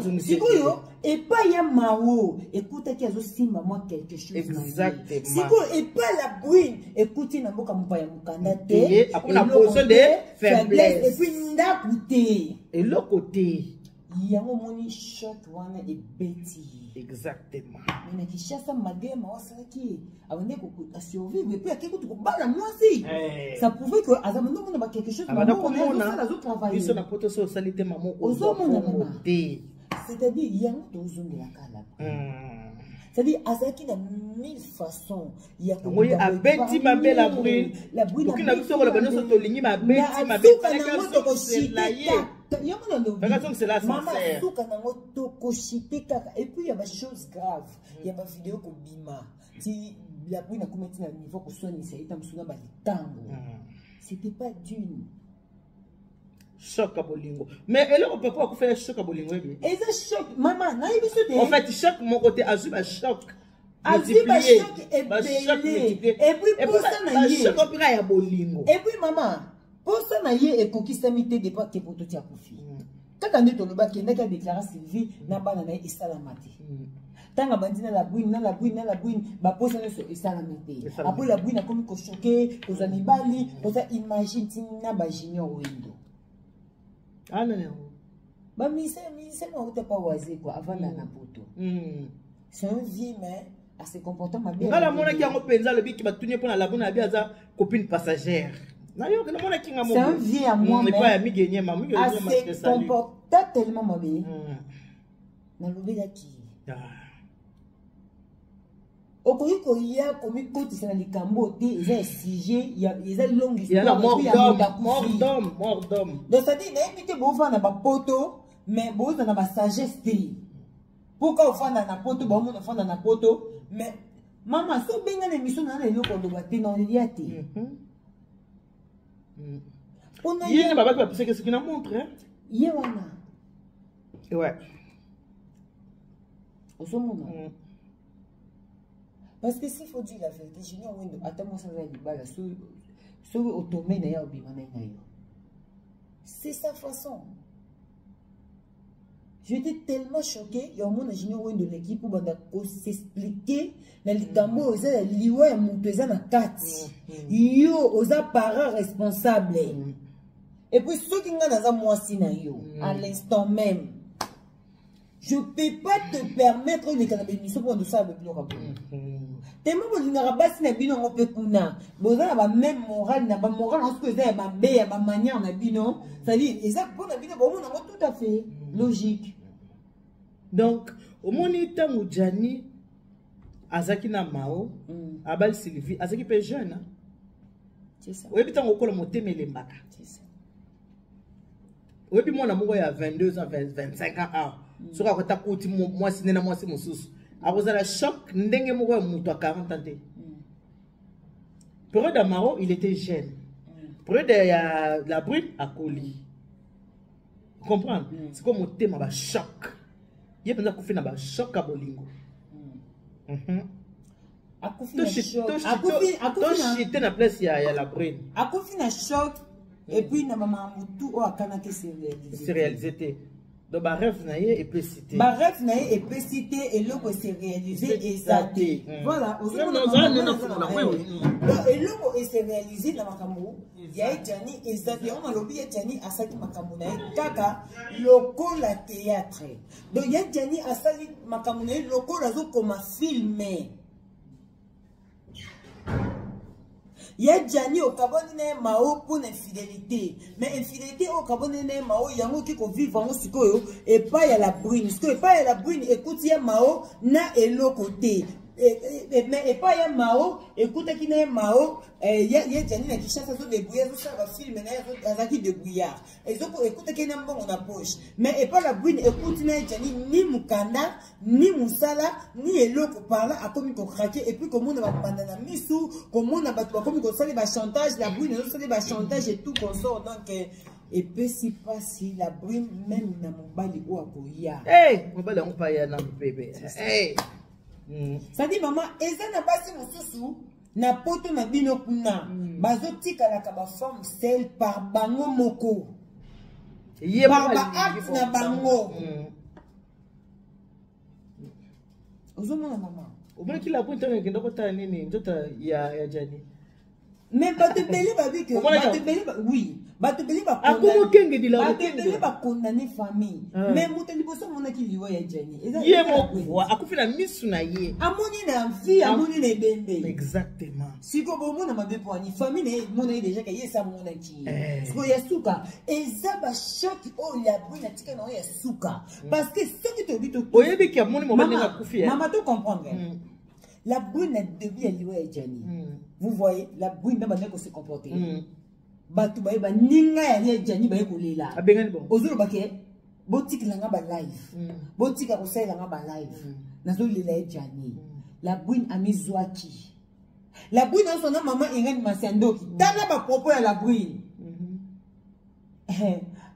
zongiseli sikoyo epa ya mawo ekutaki azosimba moi quelque chose exactement sikoyo epa la bwine ekuti na mboka mpa ya mukanda te akuna position de faiblesse et puis ndaku te eloko te yango moni shot wana ebeti exactement mais na Kishasa magema wasalaki abande ko survivre et puis akiko to bana mwasi ça pouvait que azamando mona ba quelque chose maman on a zo travailler ils sont na poto so salite maman ozomona te c'est-à-dire yango tozonde la kala c'est-à-dire azaki na 1000 façons ya ko abeti mabe la brune okina biso ko la bano so tolingi mabeti na moto ko shita maman suka nango tokoshite kaka et puis il y a des choses graves il y a des vidéos ko bima si la brune a commis na niveau ko soigner ça ita musuna ba litango c'était pas d'une choc à bolingo mais elle on peut pas faire choc à bolingo et ça choc maman na biso te en fait choc mon côté azuba choc azuba choc et puis pour ça na ye choc opira ya bolingo et puis maman pour ça na ye ekokisami te départ ke poto tia kofi kaka nde toloba ke ndaka déclarer Sylvie na bana na esalamate tanga bandina la brune ba posa ne so esalamate après la brune a komi ko choquer ko za mibali ko za imagine tina ba junior window non ba mise mo uta pa wazi quoi avant na poto c'est un vieux mais à se comporter ma bien ngala mona ki yango penza le biki batunye pona la brune abi aza copine passagère. C'est un vieux à moi, mais elle se comporte tellement mauvais. Na lobela ki. Okoyiko ya komi koti sana likambo te, ils sujet, ils ont longue histoire. Il y a mort d'homme. Donc ça dit, na invité bofa na ba poto, mais boza na ba sagesse te. Pourquoi ofanda na poto, ba mo ofanda na poto, mais maman so benga na émission na lelo ko do baté na ya te. Il y a baba qui va ce qu'il a montré. Yewana. Ouais. Parce que s'il faut dire la vérité, je n'ai window attends ça va du bala sur automé na ya obima na yo. C'est sa façon. J'étais tellement choquée, il y a un monde ingénieur de l'équipe pour s'expliquer dans les tambours, ils ont lié à mon pèse na 4. Yo, aux parents responsables. Et puis ceux qui ont dans moi si na yo, à l'instant même. Je ne peux pas te permettre de cannabis pour nous ça avec le rapport. Tellement que nous n'avons pas si na bino on peut kuna. Boza na même morale na ba morale en ce que ça ba bé ba manière na bino, c'est-à-dire et ça pour na bino bon on a tout à fait logique. Donc au moni tangu Jani azaki na mao abal Sylvie azaki pe jeune. C'est ça. Oui bitango ko le moteme lembaka. C'est ça. Oui bi mona moko ya 22 ans 25 ans. Soka ko takuti moi sinena moi si mususu. Akozala choc ndenge moko ya mutu a 40 ans. Pour d'Amaro, il était jeune. Pour de la brune à colis. Vous comprenez? C'est comme un thème à choc. Il y a besoin qu'on fait un choc à bolingo. T'as na place il y a la brune. A confiné choc et puis na maman tout au akana que c'est réalisé. Donc, ma rêve na ye et peut citer. Ma rêve na ye et peut citer et l'eau s'est réalisé exacté. Voilà. Et l'eau s'est réalisé dans makambo. Il y a Jani exacté. On a lobby Jani à ça qui makambo na ye. Kaka local la théâtre. Donc il y a Jani à ça qui makambo na ye local la zo comme filmé. Il y a Jani au Cabonne Mao pour l'infidélité. Mais infidélité au Cabonne Mao, il y a un qui vivent en Sikoyo et pas il y a la brune. Parce que pas il y a la brune, écoute, il y a Mao, na et l'autre côté. Mais pas il y a Mao, écoute, qui n'a Mao, il y a Jani qui chasse des brouillards, ça va filmer, il de brouillard. Et donc, écoute, qui n'a pas mon approche. Mais et pas la brune, écoute, Jani, ni Mukanda, ni Moussala, ni l'autre par là, à comme il faut craquer, et puis comment on va prendre la misou, comment on va comme il faut faire des chantage, la brune, on fait des chantage et tout qu'on sort. Donc, et puis si pas si la brune, même dans mon bali ou à Koya. Hey, mon bali, on pas y aller dans le bébé. Hey. Ça dit maman, et ça n'a pas si mon sous na poto na bino kuna bazo tika la kaba femme celle par bango moko par ba acte na bango ozomona maman obona kila point ngi ndoko ta nini ndota ya Jani mais bato belé babi que bato belé oui bato belé ba akomo kenge dila bato belé ba condamner famille mais muto liboso mona ki liwa ya Jani ye mo akufina misu na ye amoni na vie amoni na bembe exactement siko bo mona mabe po ni famille mona déjà que ye sa mona ki siko ya suka eza ba choc o la brune tika na ya suka parce que ce qui te dit to oyebi ki amoni mo bana kufia maman to comprendre la brune devient liwa ya Jani. Vous voyez, la brune n'a pas se comporter. Batu ba ba ninga ya Jani ba ekolela. Abengani bon. Ozolo ba ke botik la nga ba live. Botik a conseil la nga ba live. Nazo lela ya Jani. La brune a mizwaki. La brune a son nom maman Irene Masiandoki. Tala ba propos ya la brune.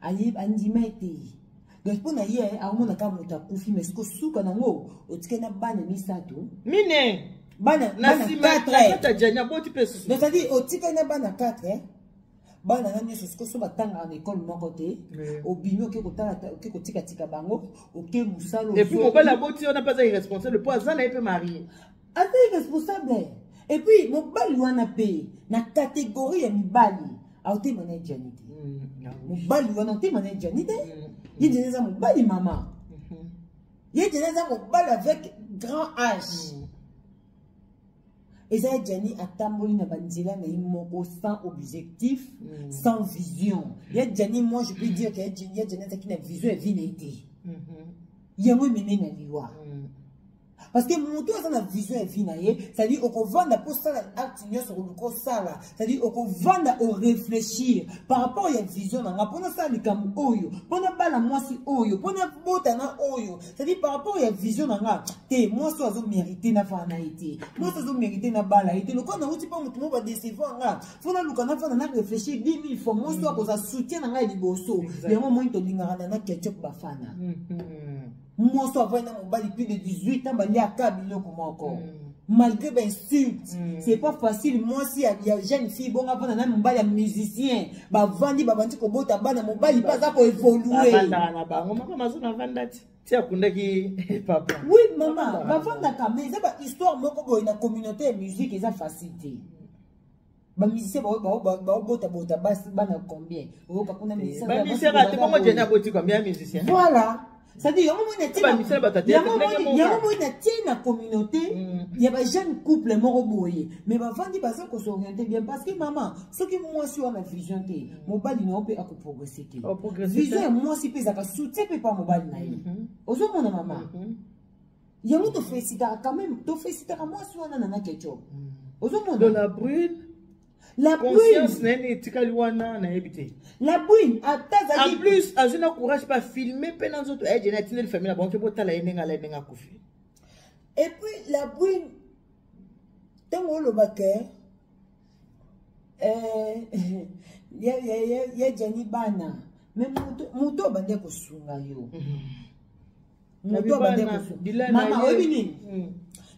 Ali andima ete. Donc pour na ye a mona ka mota kufi mais ko suka nango otike na bana misato. Mine. Bana na 4 4 Jani aboti peso. Donc ça dit otike na bana 4 bana na nyeso ko so batanga en école moko te obino ke ko tala ke ko tika tika bango oke musalo. Et puis mon bala aboti on n'a pas irresponsable pour azana peut marier. Ata irresponsable. Et puis mon bali wana pe na catégorie ya mibali aote mona Jani. Mon bali wana te mona Jani te. Il y a mon bali maman. Il y a mon bali avec grand âge. Et ça, Jani a tamboli na banzela na imoko sans objectif, sans vision. Il y a Jani, moi je peux dire qu'il y a Jani qui a une vision et vinité. Il y a moi mémé na liwa. Parce que mon tour a une vision et vinité, c'est-à-dire qu'on vend pour ça l'acte sur le sala, c'est-à-dire qu'on vend au réfléchir par rapport à une vision. On a ça les cam oyo, on a pas la moi si oyo, on a botana oyo, c'est-à-dire par rapport à une vision. Moi ça je mérité na fanaïté, moi ça je mérité na balaïté. Le quand on dit pas mon va décevoir là, faut na lukana fa na réfléchir 10 000 fois. Moi ça ça soutient na liboso. Il y a un moment to lingara na ketchup bafana. Moi, ça va dans plus de 18 ans, il y a Kabilo comme encore. Malgré les insultes, c'est pas facile. Moi, si il y a une jeune fille, bon, avant, on a un musicien, bah, vandi, bah, vandi, kobo, tabana, mon bal, il passe à pour évoluer. Oui, maman, bah, vanda, mais c'est histoire, moi, comme une communauté de musique, ils ont facilité. Bah, musicien, bah, combien? Voilà. C'est-à-dire, il y a une communauté, il y a des jeunes couples moroboyés. Mais avant de passer qu'on s'oriente bien, parce que maman, ce que moi je suis en vision, mon bal n'a pas progresser. Vision, moi si peux ça soutien pas mon bal naïf. Aujourd'hui mon maman, il y a mon te féliciter quand même, te féliciter moi si on en a quelque chose. Aujourd'hui de la brune. La brune, la brune, en plus, elle n'a courage pas filmer, et puis la brune, tant le baquet, il y a Jani Bana, mais Mouto bande ko sunga yo. Mouto bande ko sunga. Maman, oui,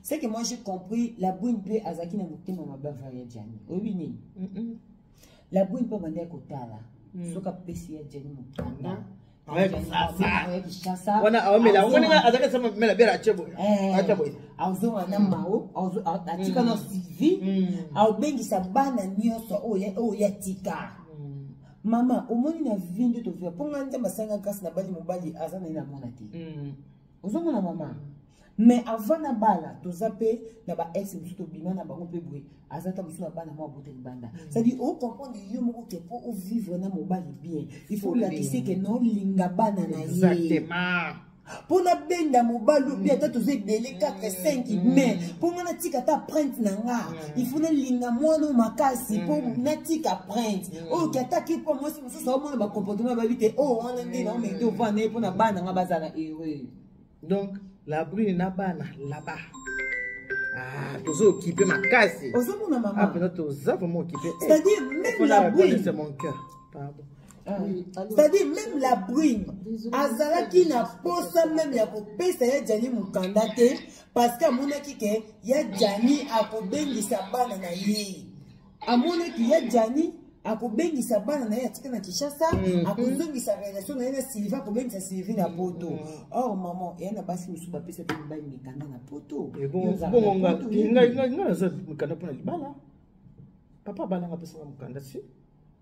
c'est que moi j'ai compris, la brune peut azaki na mutema mabava ya Jani. Oui, la brune peut bande ko tala. Soka pesi ya Jani mutanda. wana awamela ngona azaka sama mela bera chebo achabo azonga na mao atika na Sylvie aubengisa bana nyonso oya tika mama omoni na vinde to via ponga nzamba sanga kasi na bali mobali azana ina mona ti ozonga na mama mais avant na bala tozape na ba ex musuto bima na bango pe boye azata musuto na bana mo bote libanda ça dit on comprend yo moko ke pour vivre na mobali bien il faut la tisse que non linga bana na ye exactement pour na benda mobali bien ta toze belé 4 5 mais pour na tika ta print na nga il faut na linga mwana makasi pour na tika print oh ki attaque pour moi si musuto mo na ba comportement ba vite oh on a dit non mais to va na pour na bana nga bazana heureux donc la brune na bana là-bas. Ah, tous occupés ma casse. Ah, peut-être tous vraiment occupés. C'est-à-dire même la brune. C'est mon cœur. Pardon. C'est-à-dire même la brune. Azala qui n'a pas ça même ya kopé ça ya Jani mukandate parce que amona kike ya Jani akobengisa bana na ye. Amona ki ya Jani akobengisa bana na ye atika na Kinshasa akozongisa relation na ye na Sylvie akobengisa Sylvie na poto oh maman et na basi musuba pesa pe mbai mikanda na poto et bon nga za mikanda pona libala papa bana nga pesa mukanda si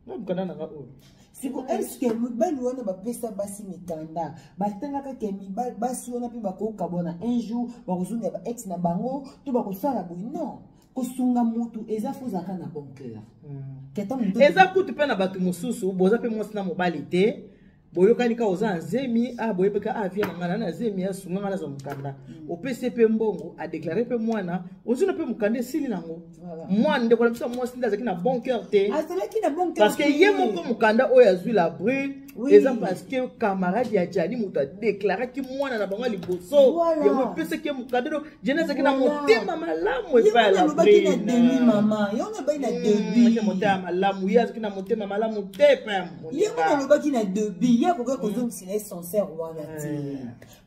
na mukanda na o siko est-ce que mibali wana ba pesa basi mikanda batanga ka ke mibali basi wana pe bakoka bona un jour bakozonga ba ex na bango to bakosala boy non kosunga mutu eza fozaka na bon cœur eza kutu pe na bato mosusu boza pe mwasi na mobali te boyokani ka oza nzemi boyebeka avia na ngana na nzemi ya sunga ngana za mukanda opese pe mbongo a déclarer pe mwana ozuna pe mukanda esili nango mwana ndeko na biso mwasi ndazaki na bon cœur te parce que ye moko mukanda oyo azwi la brune eza parce que camarade ya Jani mutu a déclarer ki mwana na bango liboso yango opese ke mukanda do jene azaki na motema malamu epa la brune mama yo na bai na début motema malamu ye azaki na motema malamu te pa qui n'a de billets pour que vous soyez sincère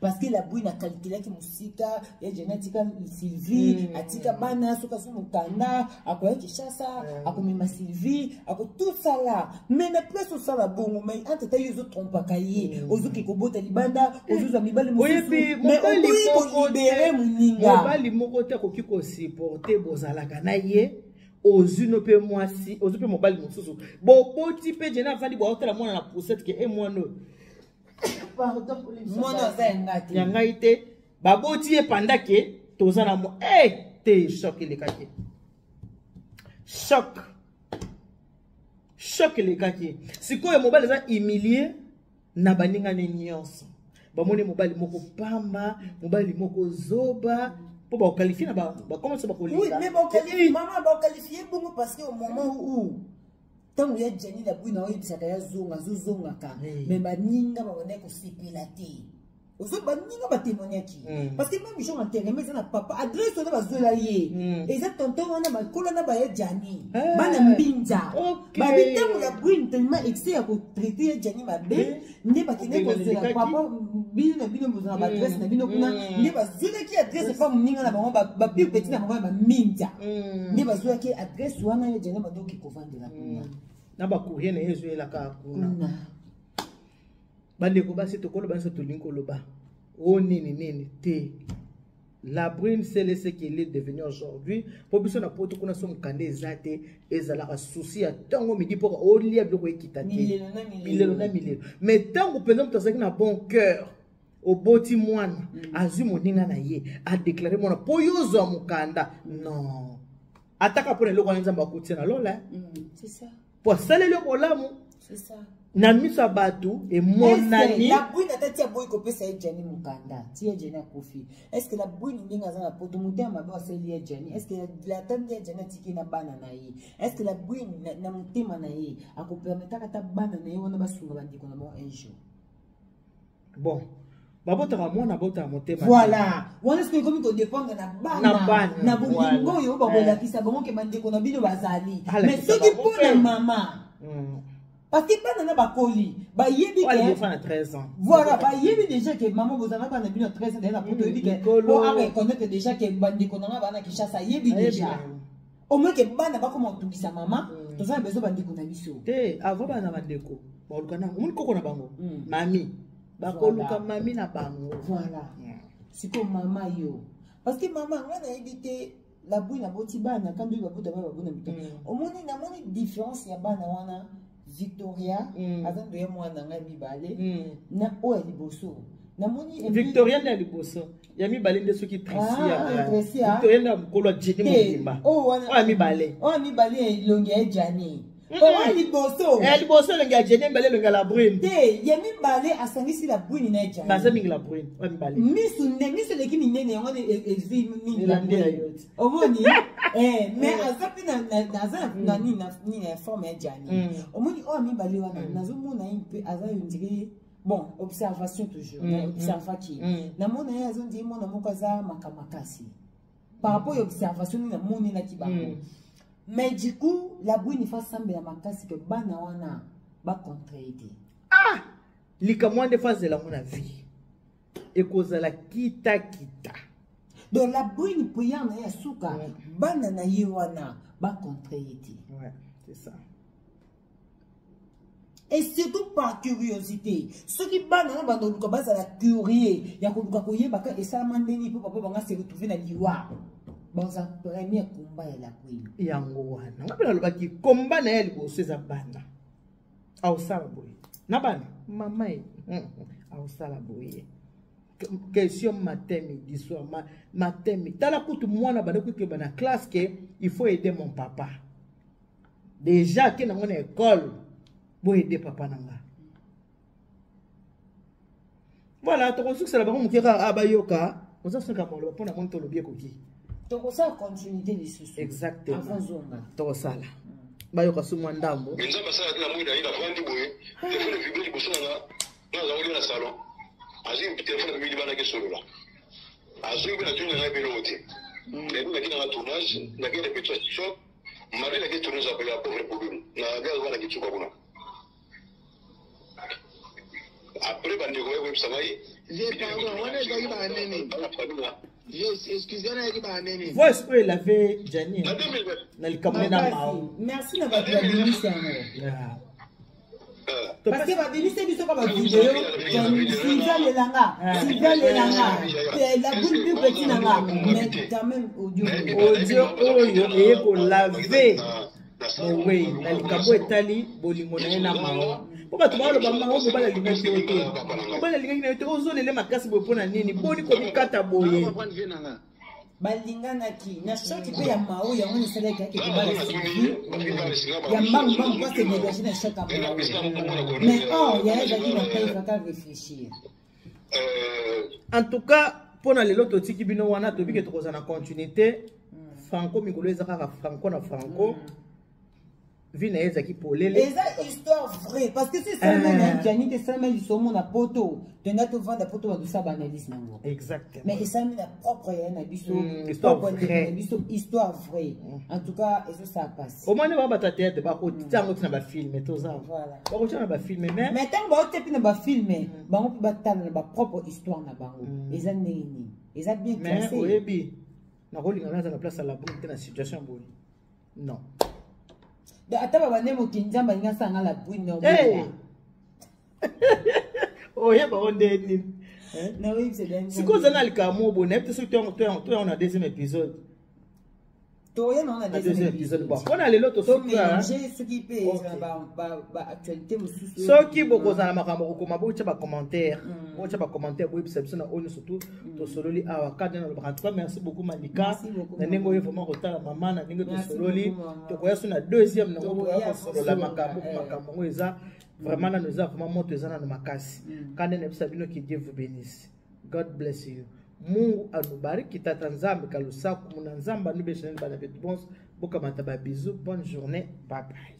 parce que la brune a calculé que musika et génétique Sylvie atika bana soka so mukanda akoya Kinshasa akomema Sylvie ako tout ça là mais na place ça la bongo mais entre ta yuzo trompa kaye ozuki kobota libanda ozuza mibali mususu mais on libérer muninga mobali moko te ko kiko supporter bozalaka na ye ozuno pe mwasi ozu pe mobali mosusu boboti pe jena fandi bo hotela mwana na poussette ke e mwana pardon mwana za ngati ya ngaite baboti e pandake tozana mo te choc le kake choc le kake sikoyo mobali za humilier na baninga ne nyonso bamoni mobali moko pamba mobali moko zoba pour qualifier comment ça va qualifier oui mais bon qualifier maman va qualifier bon parce que au moment où tant il y a Jani la brune na oyebisa ka ya zonga ka mais baninga ba wana ko sipilate ozo baninga ba témoignaki parce que même jour enterré mais na papa adresse na bazola ye et ça tonton wana ba kola na ba ya Jani bana mbinja ba bitango ya brune tellement excès à ko traiter Jani mabe ne ba kine ko zola papa bino bozana ba adresse na bino kuna ne ba zola ki adresse pas muninga na bango ba plus petit na bango ba minja ne ba zola ki adresse wana ya Jani ba doki ko vendre kuna na ba courrier na yezo ela ka kuna bande ko basi to kolo banso to linko loba o nini te la brune c'est ce qu'il est devenu aujourd'hui pour biso na poto kuna so mukande ezate ezala ka souci à tango midi pour o lia biloko ekitate milelo mais tango pendant que tu as un bon cœur au boti mwana azui moninga na ye a déclarer mona po yozo mukanda non ataka pour eloko nzamba kutina lola c'est ça pour saler le olamu c'est ça na misa batu et monani la brune tati ya boy ko pesa Jani mukanda ti Jani akofi est-ce que la brune ndinga za na poto mutema ba seli ya Jani est-ce que la tante ya Jani tiki na bana na ye est-ce que la brune na mutema na ye akopermettre kata bana na ye wana basunga bandiko na un jour bon babota ka mwana bota motema voilà wana est-ce que comme ko dépendre na bana na bolingo yo ba bola kisa bongo ke bandiko na bino bazali mais soki pona mama parce que pas na bakoli ba yebi que fa na 13 ans voilà ba yebi déjà que maman bozana ba na bino 13 ans na poto yebi que on a reconnaître déjà que bandiko na ba na Kinshasa yebi déjà au moins que bana ba comment tubisa maman to ça besoin bandiko na biso te avant bana bandeko ba lukana mun koko na bango mami bakoluka mami na bango. Voilà. C'est comme maman yo. Parce que maman, on a évité la bouille na boti bana quand il va bout d'abord na buta. Au moins na moni différence ya bana wana Victoria avant de moi na ngai balé na o liboso. Na moni Victoria na liboso. Ya mi balé de ceux qui Tricia. Victoria na mkolo jeni mobimba. Oh wana mi balé. Oh mi balé longia jani. Oh liboso. Liboso longia jeni balé longia la brune. Te ya mi balé asangisi la brune na jani. Baza mingi la brune. O mi balé. Misu leki minene ngone exi mingi la brune. Omoni mais azapi na ni forme ya jani. Omoni o mi balé wana nazo mona impe aza yondire. Bon, observation toujours. Observation. Na mona ya zondi mona mokaza makamakasi. Par rapport à l'observation, nous avons monné la kibango. Mais du coup, la bouille ne fait sembler à makasi que bana wana ba contrariété. Ah! Likamwa de phase de la mon vie. Et cause la kita. Donc la bouille ne peut y en avoir souka. Bana na yewana ba contrariété. Ouais, c'est ça. Et surtout par curiosité. Ceux qui banent dans le base à la curieux, il y a beaucoup de gens qui et ça m'a donné pour papa se retrouver dans l'Iwa. Bon, ça premier combat est la queen. Yango wana. Ngapela loba ki combat na yeli bo seza bana. Au sala boy. Na bana mama e. Au sala boy. Question matin midi soir matin midi. Tala kutu mwana bana ku bana classe que il faut aider mon papa. Déjà que na mon école pour aider papa nanga. Voilà, tu as que la banque qui a abayoka, on a ce qu'on va pour la monter le bien coquille. Tu as ça continuité des sous. Exactement. Avant zone. Tu as ça là. Bayoka sous mon ndambo. Mais ça passe à la mouille d'ailleurs la vente boy. Téléphone vibré pour ça là. Dans la rue dans salon. Azim téléphone vibré bana que solo là. Azim bien tu n'as pas piloté. Mais vous avez dans la tournage, la guerre de petit shop, Marie la guerre tournage appelé la pauvre problème. La guerre va la guerre tu vas voir. Après, bah, nous voyons ça va. Excusez-moi, voice peut laver Jani. merci na ba bénisse parce que ba bénisse biso ka ba vidéo Sylvia Lelanga la boule plus petite nanga mais quand même audio oyo eye ko laver oui na likambo etali bolingo na na mao po bato ba lo ba mao bo bala linga te bala linga te ozo lele makasi bo pona nini boni ko bikata boye balinganaki na shoti pe ya mao yango esalaki ake kobala sivi ya mbambu kwa se dégager na shoti ya mao mais or ya ezali na kai faka réfléchir en tout cas pour na lelo totiki bino wana to bike to kozana continuité franco mikolo ezaka franco na franco vina ezaki polele eza histoire vraie parce que c'est ça même Jani te ça même somo na poto tena to vanda poto ba dusa banalise nango exactement mais ça même la propre ya na biso histoire vraie histoire vraie en tout cas et ça passe au moins ba bata tête ba ko tango tina ba film to za voilà ba ko tina ba film mais tango ba tepi na ba film bango ba tana na ba propre histoire na bango eza nini eza bien classé mais oyebi na kolinga na za place à la bonne na situation boni non de ataba banemo kinjamba ngasanga la bwine no oye ba onde ni na oui c'est bien sikoza na likamo bona peut se to on a deuxième épisode Toye non, on a deuxième épisode bon on a les lotos mélanger ce qui peut ba actualité mususu so ki bokoza na makambo ko koma bo tshaba commentaire bo tshaba commentaire bo episode na on surtout to sololi awa kadena lo ba en tout cas merci beaucoup Malika na nengo yo vraiment kotala mama na nengo to sololi to koya so na deuxième na ko ya solola makambo ngo eza vraiment na nous a vraiment moto eza na makasi kadena episode bino ki Dieu vous bénisse. God bless you. Mungu anubariki tata nzambe kalusaku muna nzamba nube chanel bana betu bons boka mataba bisous bonne journée bye bye.